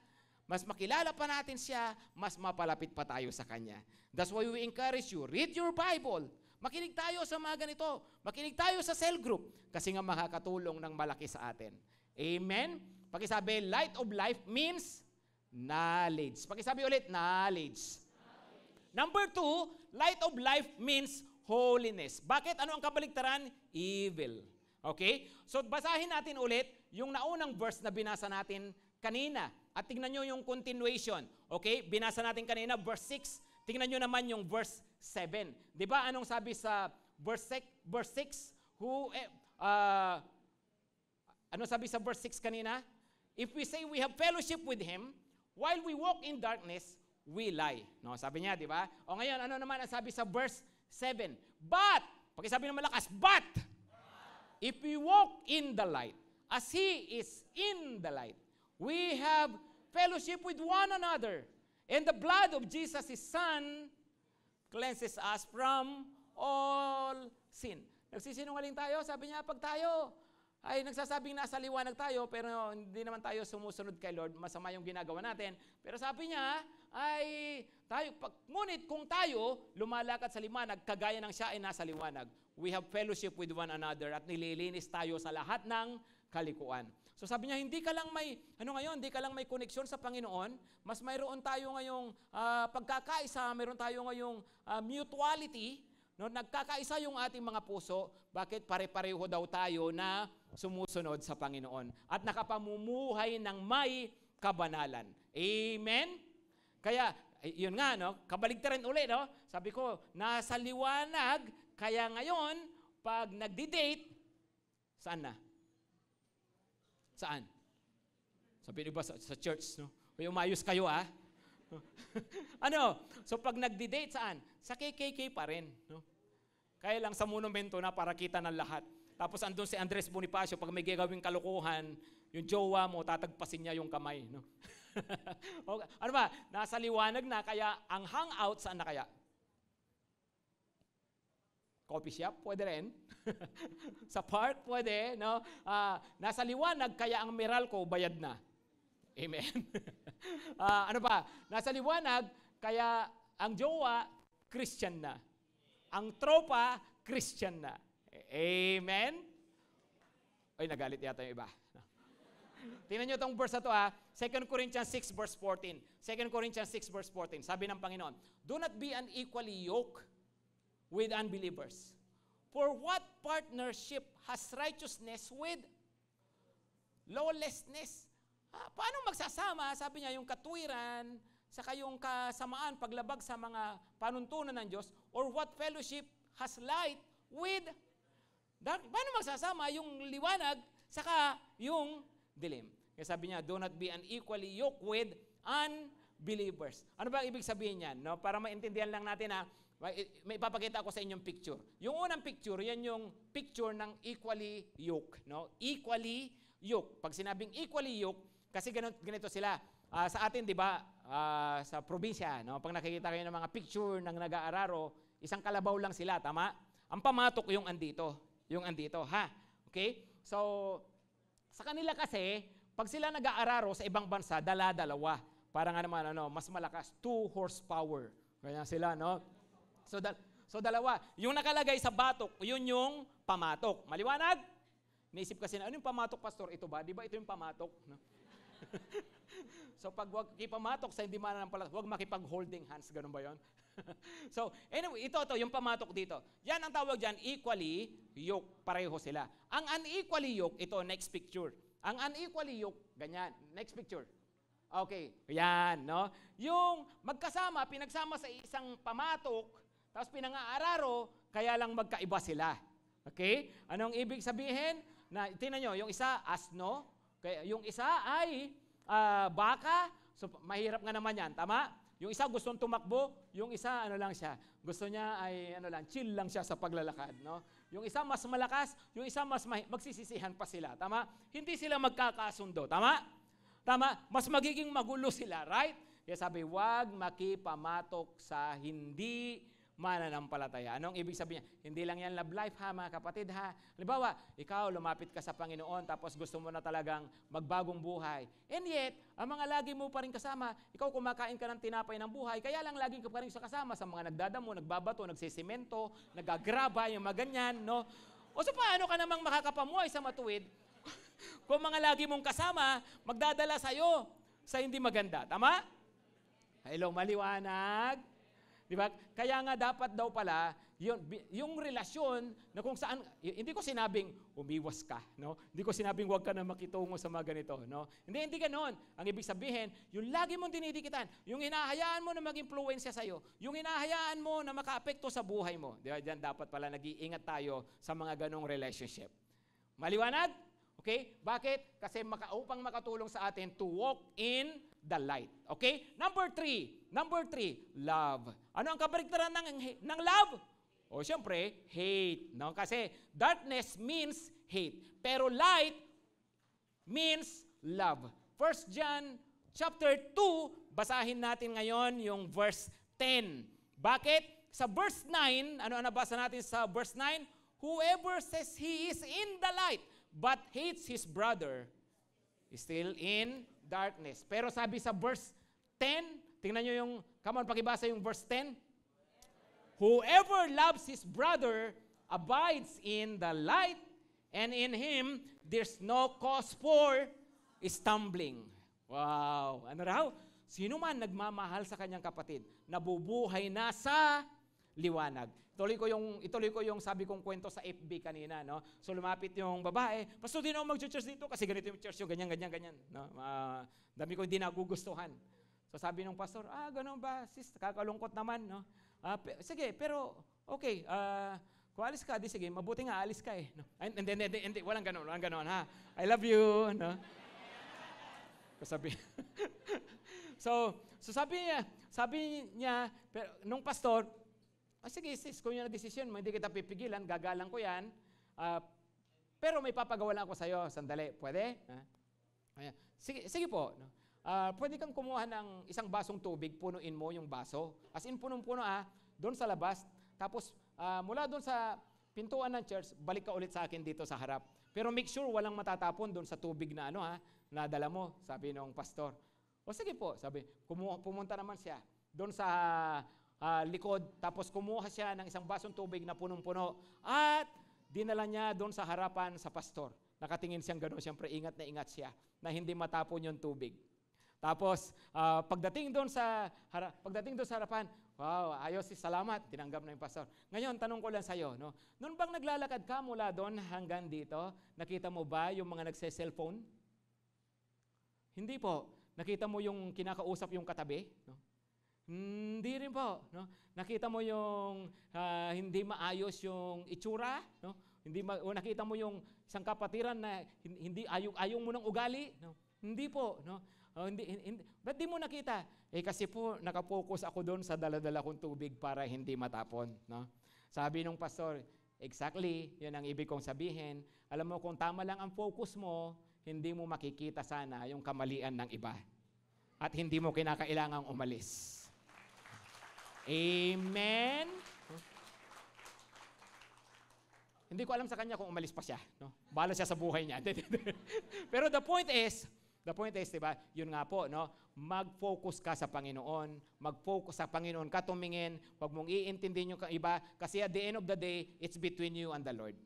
[SPEAKER 1] Mas makilala pa natin siya, mas mapalapit pa tayo sa kanya. That's why we encourage you, read your Bible. Makinig tayo sa mga ganito. Makinig tayo sa cell group. Kasi nga makakatulong ng malaki sa atin. Amen? Pakisabi, light of life means knowledge. Pakisabi ulit, knowledge. Number 2, light of life means holiness. Bakit? Ano ang kabaligtaran? Evil. Okay? So, basahin natin ulit yung naunang verse na binasa natin kanina. At tingnan nyo yung continuation. Okay? Binasa natin kanina, verse 6. Tingnan nyo naman yung verse 7. Di ba anong sabi sa verse 6? Ano sabi sa verse 6 kanina? If we say we have fellowship with Him, while we walk in darkness, we lie. No, sabi niya, di ba? O ngayon, ano naman ang sabi sa verse 7? But, pakisabi ng malakas, but, if we walk in the light, as He is in the light, we have fellowship with one another, and the blood of Jesus, His Son, cleanses us from all sin. Nagsisinungaling tayo, sabi niya, pag tayo ay nagsasabing nasa liwanag tayo, pero hindi naman tayo sumusunod kay Lord, masama yung ginagawa natin. Pero sabi niya, ay tayo, ngunit kung tayo lumalakad sa liwanag, kagaya ng siya ay nasa liwanag, we have fellowship with one another at nililinis tayo sa lahat ng kalikuan. So sabi niya, hindi ka lang may koneksyon sa Panginoon, mas mayroon tayo ngayong pagkakaisa, mayroon tayo ngayong mutuality, no, nagkakaisa yung ating mga puso. Bakit? Pare-pareho daw tayo na sumusunod sa Panginoon at nakapamumuhay ng may kabanalan. Amen? Kaya, yun nga, no? Kabaligtaran ulit, no? Sabi ko, nasa liwanag, kaya ngayon, pag nagdi-date, saan na? Saan? Sabi niyo ba sa church, no? May umayos kayo, ha? Ano? So pag nagdi-date saan? Sa KKK pa rin, no? Kaya lang sa monumento na para kita ng lahat. Tapos andun si Andres Bonifacio, pag may gagawing kalokohan, yung jowa mo, tatagpasin niya yung kamay, no? Okay. Ano ba? Nasa liwanag na, kaya ang hangout saan na kaya? Coffee shop, pwede rin. Sa park, pwede, no? Nasa liwanag, kaya ang Meralco, bayad na. Amen. Ano pa? Nasa liwanag, kaya ang jowa, Christian na. Ang tropa, Christian na. Amen? Ay, nagalit yata yung iba. Tingnan nyo itong verse na ito, 2 Corinthians 6 verse 14. 2 Corinthians 6 verse 14. Sabi ng Panginoon, do not be unequally yoked with unbelievers. For what partnership has righteousness with lawlessness? Paano magsasama? Sabi niya, yung katuwiran, saka yung kasamaan, paglabag sa mga panuntunan ng Diyos, or what fellowship has light with dark? Paano magsasama yung liwanag, saka yung dilim? Kaya sabi niya, do not be unequally yoked with unbelievers. Ano ba ang ibig sabihin niyan? No? Para maintindihan lang natin, may ipapakita ako sa inyong picture. Yung unang picture, yan yung picture ng equally yoked. No? Equally yoked. Pag sinabing equally yoked, kasi ganito sila. Sa atin, di ba, sa probinsya, no? Pag nakikita kayo ng mga picture ng nag-aararo, isang kalabaw lang sila, tama? Ang pamatok yung andito. Yung andito, ha? Okay? So, sa kanila kasi, pag sila nag-aararo sa ibang bansa, dala-dalawa. Para nga naman, mas malakas, 2 horsepower. Kaya sila, no? So dalawa. Yung nakalagay sa batok, yun yung pamatok. Maliwanag? Naisip kasi na, ano yung pamatok, pastor? Ito ba? Di ba ito yung pamatok? No? So pag wag kipamatok sa hindi mananampalataya, wag makipag-holding hands, ganun ba 'yon? So, anyway, ito, yung pamatok dito. Yan ang tawag dyan, equally yoke. Pareho sila. Ang unequally yoke, ito, next picture. Ang unequally yoke, ganyan. Next picture. Okay, yan, no? Yung magkasama, pinagsama sa isang pamatok, tapos pinang-aararo, kaya lang magkaiba sila. Okay? Anong ibig sabihin? Na, tingnan nyo, yung isa, asno. Kaya, yung isa ay baka. So, mahirap nga naman yan. Tama? Yung isa gustong tumakbo, yung isa ano lang siya. Gusto niya ay chill lang siya sa paglalakad, no? Yung isa mas malakas, yung isa mas magsisisihan pa sila. Tama? Hindi sila magkakasundo. Tama? Tama? Mas magiging magulo sila, right? Kaya sabi, wag makipamatok sa hindi mananampalataya. Anong ibig sabihin? Hindi lang yan love life ha, mga kapatid ha. Halimbawa, ikaw lumapit ka sa Panginoon tapos gusto mo na talagang magbagong buhay. And yet, ang mga lagi mo pa rin kasama, ikaw kumakain ka ng tinapay ng buhay, kaya lang lagi ka pa rin kasama sa mga nagdadamo, nagbabato, nagsisimento, nagagraba, yung mga ganyan, no? O so paano ka namang makakapamuhay sa matuwid kung mga lagi mong kasama, magdadala sa'yo sa hindi maganda. Tama? Hello, maliwanag? Di ba? Kaya nga dapat daw pala, yung relasyon na kung saan, hindi ko sinabing umiwas ka, no? Hindi ko sinabing huwag ka na makitungo sa mga ganito, no? Hindi ganoon. Ang ibig sabihin, yung lagi mong dinidikitan, yung hinahayaan mo na mag-influensya sa'yo, yung hinahayaan mo na makaapekto sa buhay mo. Di ba? Diyan dapat pala nag-iingat tayo sa mga ganong relationship. Maliwanag? Okay? Bakit? Kasi upang makatulong sa atin to walk in the light. Okay? Number three, love. Ano ang kabaliktaran ng love? O siyempre, hate. No? Kasi darkness means hate. Pero light means love. 1 John chapter 2, basahin natin ngayon yung verse 10. Bakit? Sa verse 9, ano nabasa natin sa verse 9? Whoever says he is in the light but hates his brother is still in darkness. Pero sabi sa verse 10, tingnan nyo yung, come on, pakibasa yung verse 10. Whoever loves his brother abides in the light, and in him there's no cause for stumbling. Wow! Ano raw? Sino man nagmamahal sa kanyang kapatid, nabubuhay na sa liwanag. Ituloy ko yung sabi kong kwento sa FB kanina, no? So lumapit yung babae, "Pastor, di na ako mag-church dito kasi ganito yung church yung ganyan, no? Dami ko hindi nagugustuhan." So sabi ng pastor, "Ganun ba? Sis, kakalungkot naman, no? Sige, pero okay, kung alis ka, di sige, mabuti nga alis ka eh." No? Hindi, walang ganun, ha? I love you, no? So sabi niya, pero nung pastor, sige sis, kung yun ang desisyon mo, hindi kita pipigilan, gagalang ko yan. Pero may papagawa lang ako sa'yo, sandali, pwede? Sige po. No? Pwede kang kumuha ng isang basong tubig, punuin mo yung baso. As in, punong-puno doon sa labas. Tapos, mula doon sa pintuan ng church, balik ka ulit sa akin dito sa harap. Pero make sure walang matatapon doon sa tubig na nadala mo, sabi ng pastor. O sige po, sabi, pumunta naman siya doon sa likod, tapos kumuha siya ng isang basong tubig na punong-puno at dinala niya doon sa harapan sa pastor. Nakatingin siyang gano'n, siyempre ingat na ingat siya na hindi matapon yung tubig. Tapos pagdating doon sa harapan, wow, ayos, salamat, tinanggap na yung pastor. Ngayon, tanong ko lang sa'yo, no? Noon bang naglalakad ka mula doon hanggang dito, nakita mo ba yung mga nagse-cellphone? Hindi po. Nakita mo yung kinakausap yung katabi? No? Hindi rin po, no? Nakita mo yung hindi maayos yung itsura, no? O nakita mo yung isang kapatiran na hindi ayaw mo ng ugali, no? Hindi po, no? Hindi. Ba't di mo nakita? Kasi po nakapokus ako doon sa dala-dala kong tubig para hindi matapon, no? Sabi nung pastor, exactly, 'yun ang ibig kong sabihin. Alam mo, kung tama lang ang focus mo, hindi mo makikita sana yung kamalian ng iba. At hindi mo kinakailangang umalis. Amen? Hindi ko alam sa kanya kung umalis pa siya. No? Bahala siya sa buhay niya. Pero the point is, diba, yun nga po, no? Mag-focus ka sa Panginoon. Mag-focus sa Panginoon ka tumingin. Huwag mong iintindihin yung iba. Kasi at the end of the day, it's between you and the Lord.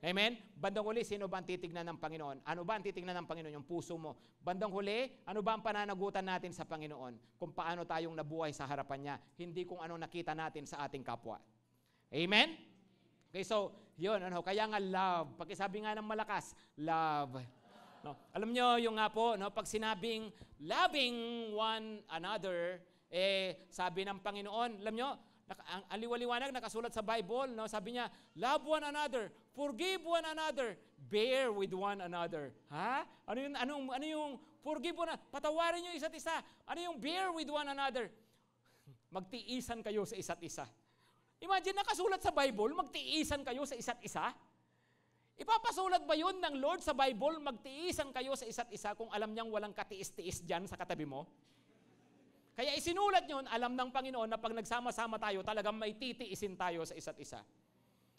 [SPEAKER 1] Amen? Bandang huli, sino ba ang titignan ng Panginoon? Ano ba ang titignan ng Panginoon? Yung puso mo. Bandang huli, ano ba ang pananagutan natin sa Panginoon? Kung paano tayong nabuhay sa harapan niya, hindi kung anong nakita natin sa ating kapwa. Amen? Okay, so, yun, kaya nga love. Pagkisabi nga ng malakas, love. No? Alam nyo, yung nga po, pag sinabing loving one another, sabi ng Panginoon, alam nyo, ang liwaliwanag nakasulat sa Bible, sabi niya, love one another, forgive one another, bear with one another. Ha? Ano yung forgive one another? Patawarin niyo isa't isa. Ano yung bear with one another? Magtiisan kayo sa isa't isa. Imagine nakasulat sa Bible, magtiisan kayo sa isa't isa. Ipapasulat ba yun ng Lord sa Bible, magtiisan kayo sa isa't isa kung alam niyang walang katiis-tiis dyan sa katabi mo? Kaya isinulat yun, alam ng Panginoon na pag nagsama-sama tayo, talagang may titiisin tayo sa isa't isa.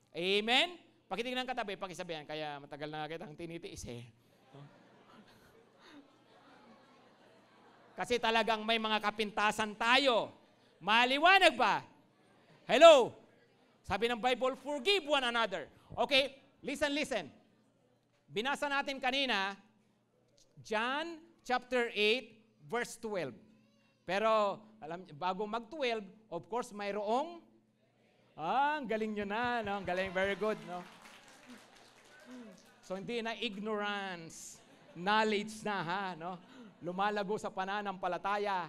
[SPEAKER 1] Amen? Pakitingnan katabi, pakisabihan, kaya matagal na kitang tinitiis Kasi talagang may mga kapintasan tayo. Maliwanag ba? Hello? Sabi ng Bible, forgive one another. Okay, listen. Binasa natin kanina, John chapter 8, verse 12. Pero, bago mag-12, of course, mayroong, ang galing nyo na, no? Ang galing, very good, no? So, hindi na ignorance, knowledge na, ha, no? Lumalago sa pananampalataya.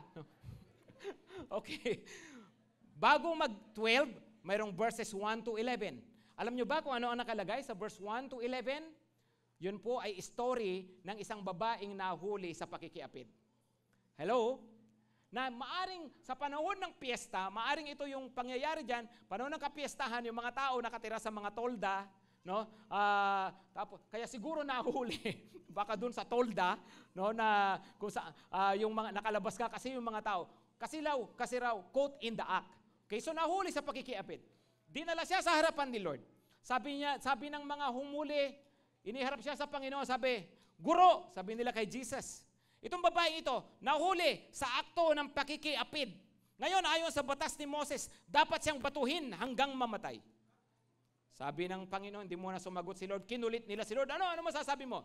[SPEAKER 1] Okay. Bago mag-12, mayroong verses 1 to 11. Alam nyo ba kung ano ang nakalagay sa verse 1 to 11? Yun po ay story ng isang babaeng nahuli sa pakikiapid. Hello? Na maaring sa panahon ng piyesta, maaring ito yung pangyayari dyan, panahon ng kapiestahan, yung mga tao nakatira sa mga tolda, no? Tapos, kaya siguro nahuli, baka dun sa tolda, no? Na, kung sa, yung mga, nakalabas ka kasi yung mga tao, kasi raw, quote in the act. Okay, so nahuli sa pakikiapid. Dinala siya sa harapan ni Lord. Sabi ng mga humuli, iniharap siya sa Panginoon, sabi, Guro, sabi nila kay Jesus, itong babaeng ito, nahuli sa akto ng pakikiapid. Ngayon, ayon sa batas ni Moses, dapat siyang batuhin hanggang mamatay. Sabi ng Panginoon, hindi mo na sumagot si Lord. Kinulit nila si Lord. Ano masasabi mo?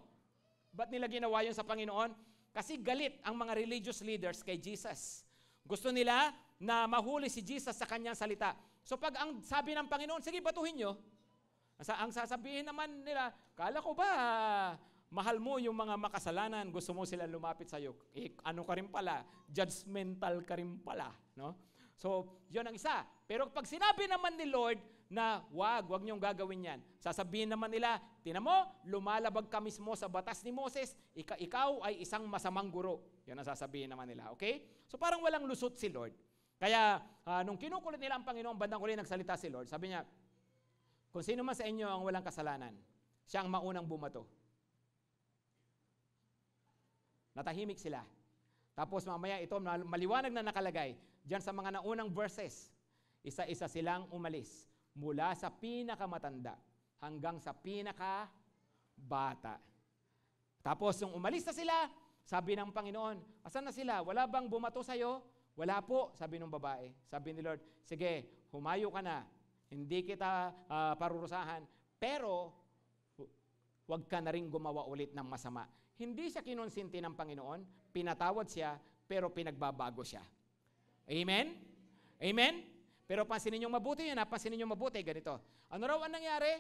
[SPEAKER 1] Ba't nila ginawa yun sa Panginoon? Kasi galit ang mga religious leaders kay Jesus. Gusto nila na mahuli si Jesus sa kanyang salita. So pag ang sabi ng Panginoon, sige, batuhin nyo. Ang sasabihin naman nila, kala ko ba, mahal mo yung mga makasalanan, gusto mo sila lumapit sa iyo. Ano ka rin pala, judgmental ka rin pala, no? So, 'yon ang isa. Pero pag sinabi naman ni Lord na wag niyong gagawin 'yan. Sasabihin naman nila, "Tingnan mo, lumalabag ka mismo sa batas ni Moses, ikaw ay isang masamang guro." 'Yon ang sasabihin naman nila, okay? So parang walang lusot si Lord. Kaya nung kinukulit nila ang Panginoon, bandang huli nagsalita si Lord. Sabi niya, "Kung sino man sa inyo ang walang kasalanan, siya ang maunang bumato." Natahimik sila. Tapos mamaya ito, maliwanag na nakalagay, diyan sa mga naunang verses, isa-isa silang umalis. Mula sa pinakamatanda hanggang sa pinakabata. Tapos nung umalis na sila, sabi ng Panginoon, asan na sila? Wala bang bumato sa'yo? Wala po, sabi ng babae. Sabi ni Lord, sige, humayo ka na. Hindi kita parurusahan. Pero, huwag ka na rin gumawa ulit ng masama. Hindi siya kinonsinti ng Panginoon, pinatawad siya, pero pinagbabago siya. Amen? Amen? Pero pansinin nyo mabuti yun, pansinin nyo mabuti, ganito. Ano raw ang nangyari?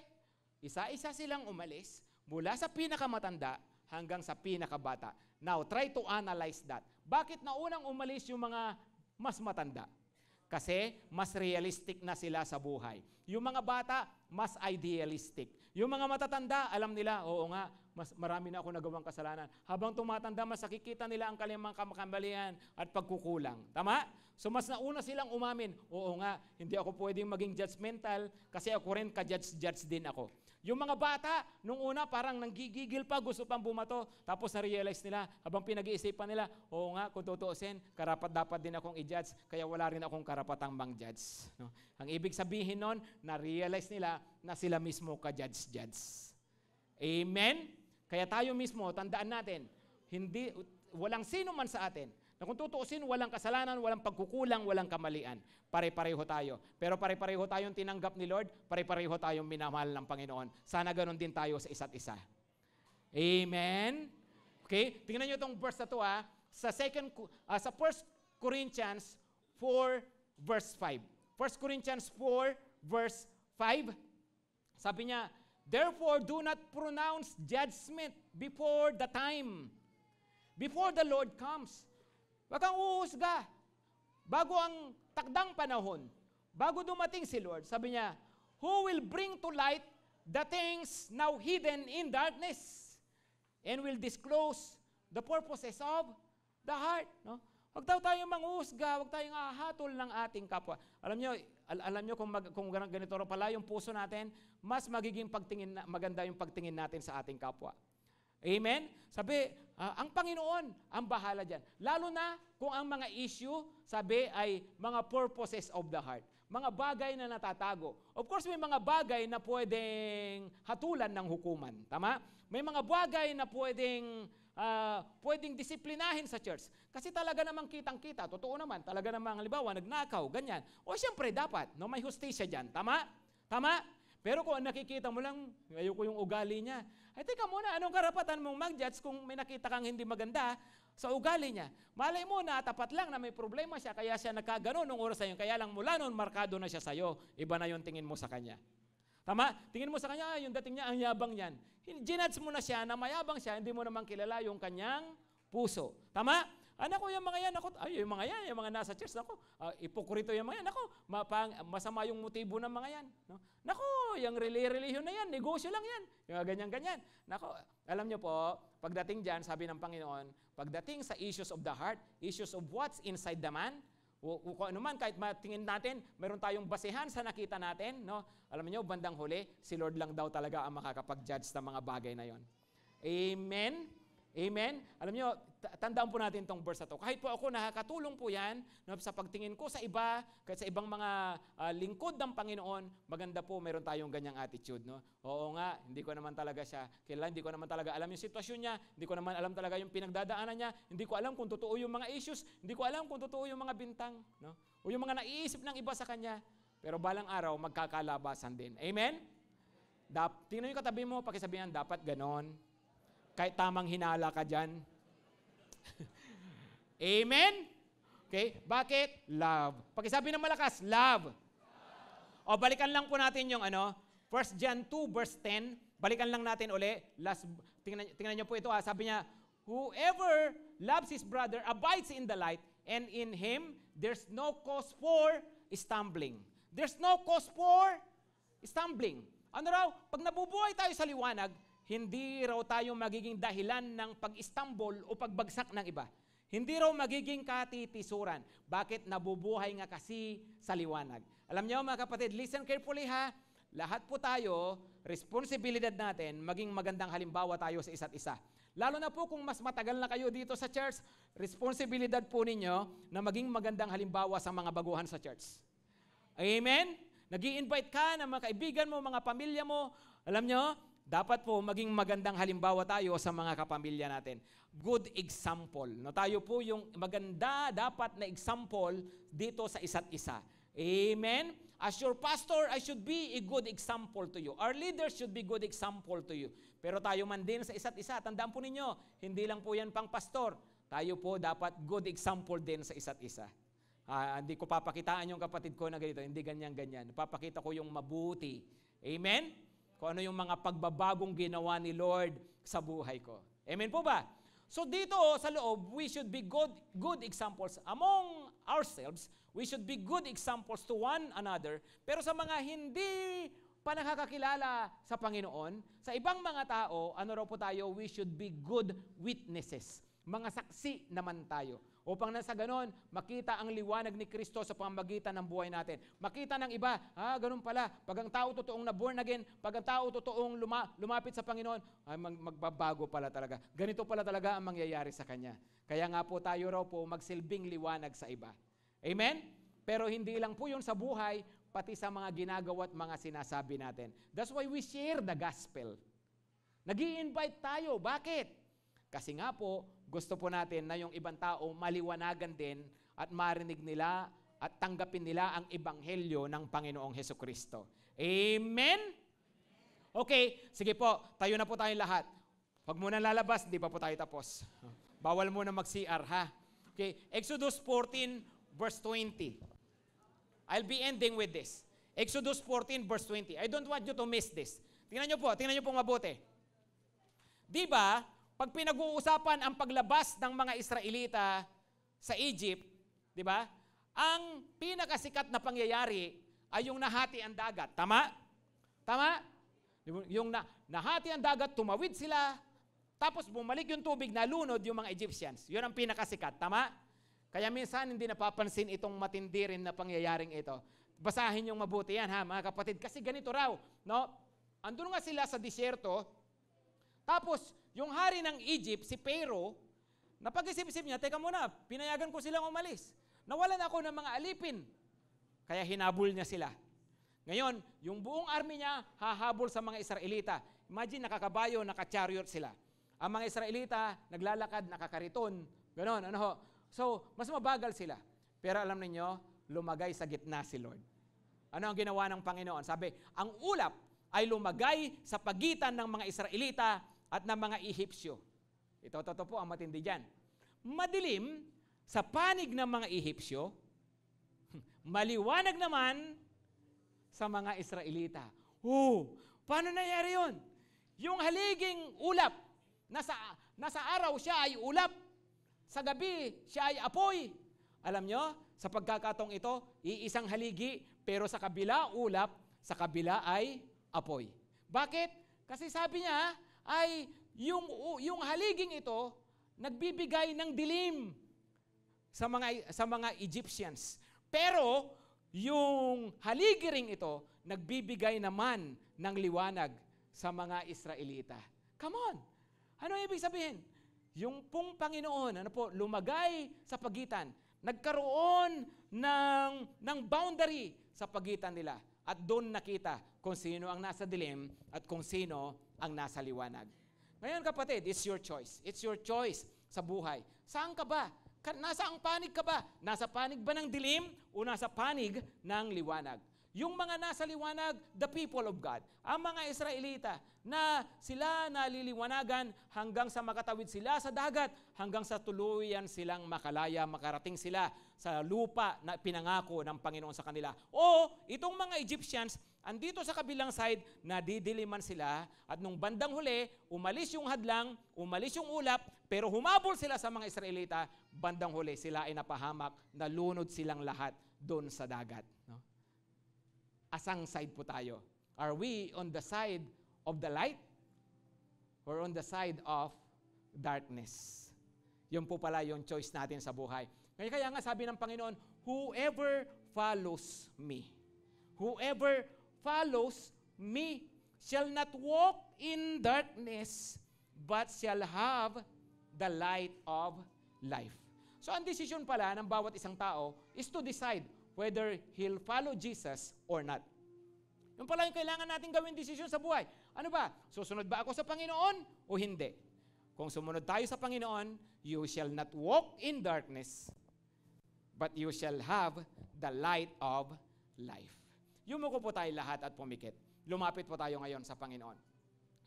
[SPEAKER 1] Isa-isa silang umalis, mula sa pinakamatanda hanggang sa pinakabata. Now, try to analyze that. Bakit naunang umalis yung mga mas matanda? Kasi mas realistic na sila sa buhay. Yung mga bata, mas idealistic. Yung mga matatanda, alam nila, oo nga, mas marami na ako nagawang kasalanan. Habang tumatanda, mas nakikita nila ang kanilang kamalian at pagkukulang. Tama? So mas nauna silang umamin, oo nga, hindi ako pwedeng maging judgmental kasi ako rin ka-judge din ako. Yung mga bata, nung una parang nanggigigil pa, gusto pang bumato, tapos na-realize nila, habang pinag-iisipan nila, oo nga, kung tutuusin, karapat-dapat din akong i-judge, kaya wala rin akong karapatang mang-judge. No? Ang ibig sabihin nun, na-realize nila na sila mismo ka-judge. Amen? Kaya tayo mismo, tandaan natin, walang sino man sa atin na kung tutuusin, walang kasalanan, walang pagkukulang, walang kamalian. Pare-pareho tayo. Pero pare-pareho tayong tinanggap ni Lord, pare-pareho tayong minamahal ng Panginoon. Sana ganun din tayo sa isa't isa. Amen? Okay? Tingnan nyo itong verse na ito sa 1 Corinthians 4 verse 5. 1 Corinthians 4 verse 5. Sabi niya, therefore, do not pronounce judgment before the time, before the Lord comes. Wag kang uuhusga. Bago ang takdang panahon, bago dumating si Lord, sabi niya, who will bring to light the things now hidden in darkness and will disclose the purposes of the heart. No? Huwag tayong manghusga, huwag tayong ahatol ng ating kapwa. Alam nyo kung ganito pala yung puso natin, mas magiging maganda yung pagtingin natin sa ating kapwa. Amen? Sabi, ang Panginoon ang bahala dyan. Lalo na kung ang mga issue, sabi, ay mga purposes of the heart. Mga bagay na natatago. Of course, may mga bagay na pwedeng hatulan ng hukuman. Tama? May mga bagay na pwedeng disiplinahin sa church. Kasi talaga namang kitang-kita. Totoo naman. Talaga namang, halimbawa, nagnakaw, ganyan. O siyempre, dapat. No? May hustisya dyan. Tama? Tama? Pero kung nakikita mo lang, ayoko yung ugali niya. Ay, teka muna, anong karapatan mong mag-judge kung may nakita kang hindi maganda sa ugali niya? Malay mo na tapat lang na may problema siya, kaya siya nagkagano nung oras na yun. Kaya lang mula noon, markado na siya sa'yo. Iba na yung tingin mo sa kanya. Tama? Tingin mo sa kanya, yung dating niya, ang yabang niyan. Ginudge mo na siya na mayabang siya, hindi mo naman kilala yung kanyang puso. Tama? Anak ko, yung mga yan, yung mga nasa church, ipokrito yung mga yan, masama yung motibo ng mga yan. No? Nako, yung relihiyon na yan, negosyo lang yan. Yung ganyan-ganyan. Nako, alam nyo po, pagdating dyan, sabi ng Panginoon, pagdating sa issues of the heart, issues of what's inside the man, kung ano man, kahit matingin natin, meron tayong basehan sa nakita natin, no? Alam niyo, bandang huli, si Lord lang daw talaga ang makakapag-judge ng mga bagay na yon. Amen? Amen? Alam niyo, tandaan po natin itong verse na to. Kahit po ako, nakakatulong po yan no, sa pagtingin ko sa iba, kahit sa ibang mga lingkod ng Panginoon, maganda po meron tayong ganyang attitude. No? Oo nga, hindi ko naman talaga siya kilala, hindi ko naman talaga alam yung sitwasyon niya, hindi ko naman alam talaga yung pinagdadaanan niya, hindi ko alam kung totoo yung mga issues, hindi ko alam kung totoo yung mga bintang, no? O yung mga naiisip ng iba sa kanya. Pero balang araw, magkakalabasan din. Amen? Tingnan yung katabi mo, pakisabihan, dapat ganon. Kahit tamang hinala ka dyan. Amen? Okay, bakit? Love. Pakisabi ng malakas, love. O balikan lang po natin yung 1 John 2 verse 10. Balikan lang natin uli. Tingnan niyo po ito. Sabi niya, whoever loves his brother abides in the light, and in him there's no cause for stumbling. There's no cause for stumbling. Ano raw? Pag nabubuhay tayo sa liwanag, hindi raw tayo magiging dahilan ng pag-stumble o pagbagsak ng iba. Hindi raw magiging katitisuran. Bakit? Nabubuhay nga kasi sa liwanag. Alam niyo mga kapatid, listen carefully ha. Lahat po tayo, responsibilidad natin, maging magandang halimbawa tayo sa isa't isa. Lalo na po kung mas matagal na kayo dito sa church, responsibilidad po ninyo na maging magandang halimbawa sa mga baguhan sa church. Amen? Nag-i-invite ka ng mga kaibigan mo, mga pamilya mo. Alam niyo, dapat po maging magandang halimbawa tayo sa mga kapamilya natin. Good example. No, tayo po yung maganda dapat na example dito sa isa't isa. Amen? As your pastor, I should be a good example to you. Our leaders should be good example to you. Pero tayo man din sa isa't isa. Tandaan po ninyo, hindi lang po yan pang pastor. Tayo po dapat good example din sa isa't isa. Hindi ko papakitaan yung kapatid ko na ganito. Hindi ganyan-ganyan. Papakita ko yung mabuti. Amen? Kung ano yung mga pagbabagong ginawa ni Lord sa buhay ko. Amen po ba? So dito sa loob, we should be good examples among ourselves. We should be good examples to one another. Pero sa mga hindi pa nakakakilala sa Panginoon, sa ibang mga tao, ano raw po tayo? We should be good witnesses. Mga saksi naman tayo. Upang nasa ganon, makita ang liwanag ni Kristo sa pamamagitan ng buhay natin. Makita ng iba, ganun pala. Pag ang tao totoong na-born again, pag ang tao totoong lumapit sa Panginoon, magbabago pala talaga. Ganito pala talaga ang mangyayari sa Kanya. Kaya nga po tayo raw po magsilbing liwanag sa iba. Amen? Pero hindi lang po yun sa buhay, pati sa mga ginagawa at mga sinasabi natin. That's why we share the gospel. Nag-i-invite tayo. Bakit? Kasi nga po, gusto po natin na yung ibang tao maliwanagan din at marinig nila at tanggapin nila ang ebanghelyo ng Panginoong Hesukristo. Amen? Okay, sige po, tayo na po tayong lahat. Huwag muna lalabas, di pa po tayo tapos. Bawal muna mag-CR, ha? Okay, Exodus 14, verse 20. I'll be ending with this. Exodus 14, verse 20. I don't want you to miss this. Tingnan nyo po mabuti. Di ba, pag pinag-uusapan ang paglabas ng mga Israelita sa Egypt, di ba, ang pinakasikat na pangyayari ay yung nahati ang dagat. Tama? Tama? Yung nahati ang dagat, tumawid sila, tapos bumalik yung tubig, nalunod yung mga Egyptians. Yun ang pinakasikat. Tama? Kaya minsan hindi napapansin itong matindi rin na pangyayaring ito. Basahin yung mabuti yan, ha, mga kapatid. Kasi ganito raw, no? Andun nga sila sa disyerto, tapos yung hari ng Egypt, si Pharaoh, napag-isip-isip niya, teka muna, pinayagan ko silang umalis. Nawalan ako ng mga alipin. Kaya hinabol niya sila. Ngayon, yung buong army niya, hahabol sa mga Israelita. Imagine, nakakabayo, nakachariot sila. Ang mga Israelita, naglalakad, nakakariton. Ganon, ano ho. So, mas mabagal sila. Pero alam niyo, lumagay sa gitna si Lord. Ano ang ginawa ng Panginoon? Sabi, ang ulap ay lumagay sa pagitan ng mga Israelita at ng mga Ehipsyo. Ito po ang matindi dyan. Madilim sa panig ng mga Ehipsyo, maliwanag naman sa mga Israelita. Paano nangyari yun? Yung haliging ulap, nasa araw siya ay ulap, sa gabi siya ay apoy. Alam nyo, sa pagkakataong ito, iisang haligi, pero sa kabila ulap, sa kabila ay apoy. Bakit? Kasi sabi niya, ay yung haliging ito, nagbibigay ng dilim sa mga Egyptians. Pero, yung haligi ring ito, nagbibigay naman ng liwanag sa mga Israelita. Come on! Ano ibig sabihin? Yung pong Panginoon, lumagay sa pagitan, nagkaroon ng boundary sa pagitan nila. At doon nakita kung sino ang nasa dilim at kung sino ang nasa liwanag. Ngayon kapatid, it's your choice. It's your choice sa buhay. Saan ka ba? Nasa ang panig ka ba? Nasa panig ba ng dilim o nasa panig ng liwanag? Yung mga nasa liwanag, the people of God. Ang mga Israelita na sila naliliwanagan hanggang sa makatawid sila sa dagat, hanggang sa tuluyan silang makalaya, makarating sila sa lupa na pinangako ng Panginoon sa kanila. O itong mga Egyptians, andito sa kabilang side, nadidiliman sila at nung bandang huli, umalis yung hadlang, umalis yung ulap, pero humabol sila sa mga Israelita, bandang huli sila ay napahamak, nalunod silang lahat doon sa dagat. No? Asang side po tayo? Are we on the side of the light or on the side of darkness? Yun po pala yung choice natin sa buhay. Kaya nga sabi ng Panginoon, whoever follows me, whoever follows me shall not walk in darkness, but shall have the light of life. So ang decision pala ng bawat isang tao is to decide whether he'll follow Jesus or not. Yung pala yung kailangan natin gawin decision sa buhay. Ano ba? Susunod ba ako sa Panginoon o hindi? Kung sumunod tayo sa Panginoon, you shall not walk in darkness, but you shall have the light of life. Yumuko po tayo lahat at pumikit. Lumapit po tayo ngayon sa Panginoon.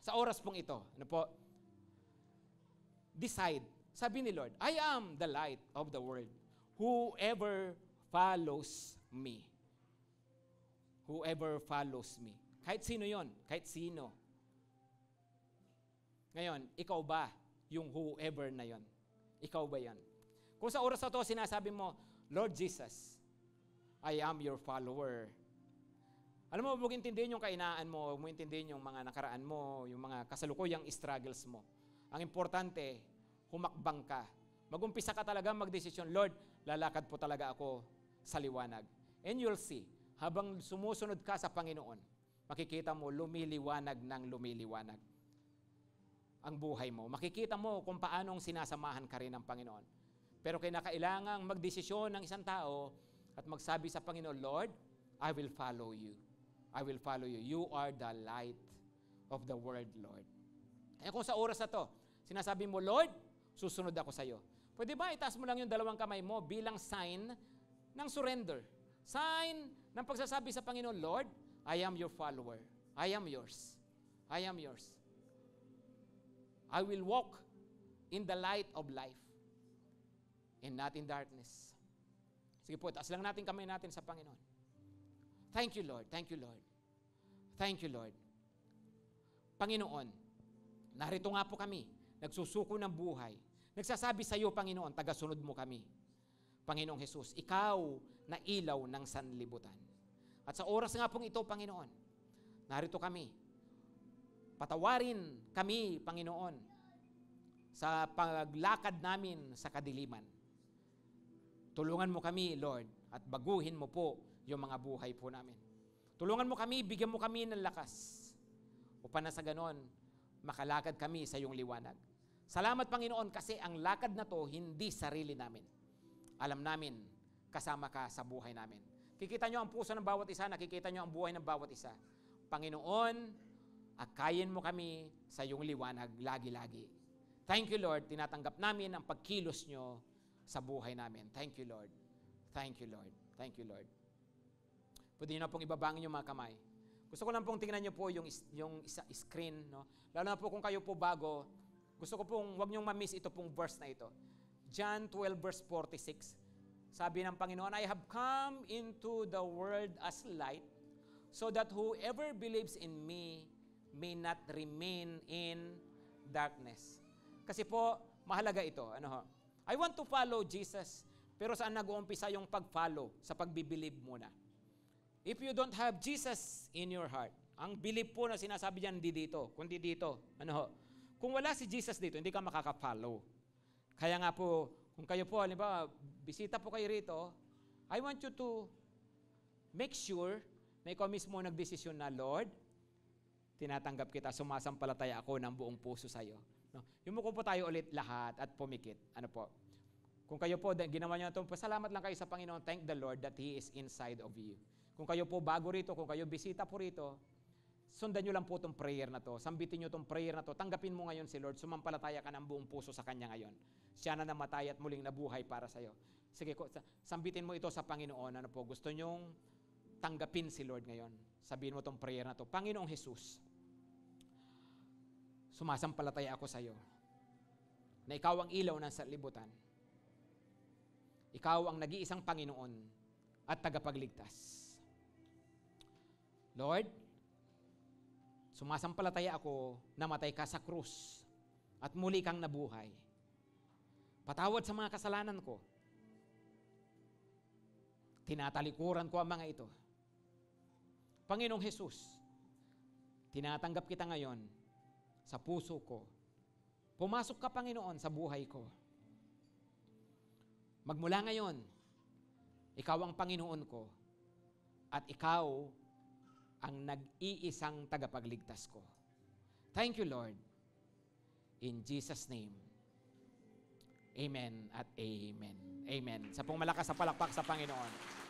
[SPEAKER 1] Sa oras pong ito, ano po? Decide. Sabi ni Lord, I am the light of the world. Whoever follows me. Whoever follows me. Kahit sino yon, kahit sino. Ngayon, ikaw ba yung whoever na yon? Ikaw ba yan? Kung sa oras na to, sinasabi mo, Lord Jesus, I am your follower. Alam mo, huwag intindihin yung kainaan mo, huwag mo intindihin yung mga nakaraan mo, yung mga kasalukuyang struggles mo. Ang importante, humakbang ka. Mag-umpisa ka talaga magdesisyon, Lord, lalakad po talaga ako sa liwanag. And you'll see, habang sumusunod ka sa Panginoon, makikita mo lumiliwanag ng lumiliwanag ang buhay mo. Makikita mo kung paanong sinasamahan ka rin ng Panginoon. Pero kailangang magdesisyon ng isang tao at magsabi sa Panginoon, Lord, I will follow you. I will follow you. You are the light of the world, Lord. Kaya kung sa oras na to, sinasabi mo, Lord, susunod ako sa iyo. Pwede ba itaas mo lang yung dalawang kamay mo bilang sign ng surrender? Sign ng pagsasabi sa Panginoon, Lord, I am your follower. I am yours. I am yours. I will walk in the light of life and not in darkness. Sige po, taas lang natin kamay natin sa Panginoon. Thank you, Lord. Thank you, Lord. Thank you, Lord. Panginoon, narito nga po kami, nagsusuko ng buhay. Nagsasabi sa iyo, Panginoon, tagasunod mo kami. Panginoong Jesus, ikaw na ilaw ng sanlibutan. At sa oras nga pong ito, Panginoon, narito kami. Patawarin kami, Panginoon, sa paglakad namin sa kadiliman. Tulungan mo kami, Lord, at baguhin mo po yung mga buhay po namin. Tulungan mo kami, bigyan mo kami ng lakas. Upang na sa ganon, makalakad kami sa iyong liwanag. Salamat, Panginoon, kasi ang lakad na to hindi sarili namin. Alam namin, kasama ka sa buhay namin. Kikita nyo ang puso ng bawat isa, nakikita nyo ang buhay ng bawat isa. Panginoon, akayin mo kami sa iyong liwanag lagi-lagi. Thank you, Lord. Tinatanggap namin ang pagkilos nyo sa buhay namin. Thank you, Lord. Thank you, Lord. Thank you, Lord. Pwede nyo na pong ibabangin yung mga kamay. Gusto ko lang pong tingnan nyo po yung screen. No? Lalo na po kung kayo po bago, gusto ko pong, huwag nyong ma-miss ito pong verse na ito. John 12 verse 46. Sabi ng Panginoon, I have come into the world as light, so that whoever believes in me may not remain in darkness. Kasi po, mahalaga ito. I want to follow Jesus, pero saan nag-uumpisa yung pag-follow? Sa pagbibilib muna. If you don't have Jesus in your heart, ang believe po na sinasabi diyan, hindi dito, kundi dito. Kung wala si Jesus dito, hindi ka makaka-follow. Kaya nga po, kung kayo po, halimbawa, bisita po kayo rito, I want you to make sure na ikaw mismo nagdesisyon na, Lord, tinatanggap kita, sumasampalataya ako ng buong puso sa iyo. No? Yumuko po tayo ulit lahat at pumikit. Kung kayo po, ginawa niyo ito, pasalamat lang kayo sa Panginoon, thank the Lord that He is inside of you. Kung kayo po bago rito, kung kayo bisita po rito, sundan nyo lang po itong prayer na to. Sambitin nyo itong prayer na to. Tanggapin mo ngayon si Lord. Sumampalataya ka ng buong puso sa Kanya ngayon. Siya na namatay at muling nabuhay para sa iyo. Sige, sambitin mo ito sa Panginoon. Gusto nyong tanggapin si Lord ngayon. Sabihin mo itong prayer na to. Panginoong Jesus, sumasampalataya ako sa iyo na ikaw ang ilaw ng sanlibutan. Ikaw ang nag-iisang Panginoon at tagapagligtas. Lord, sumasampalataya ako na matay ka sa krus at muli kang nabuhay. Patawad sa mga kasalanan ko. Tinatalikuran ko ang mga ito. Panginoong Jesus, tinatanggap kita ngayon sa puso ko. Pumasok ka, Panginoon, sa buhay ko. Magmula ngayon, ikaw ang Panginoon ko at ikaw ang nag-iisang tagapagligtas ko. Thank you, Lord. In Jesus' name, amen at amen. Amen. Sa pong malakas sa palakpak sa Panginoon.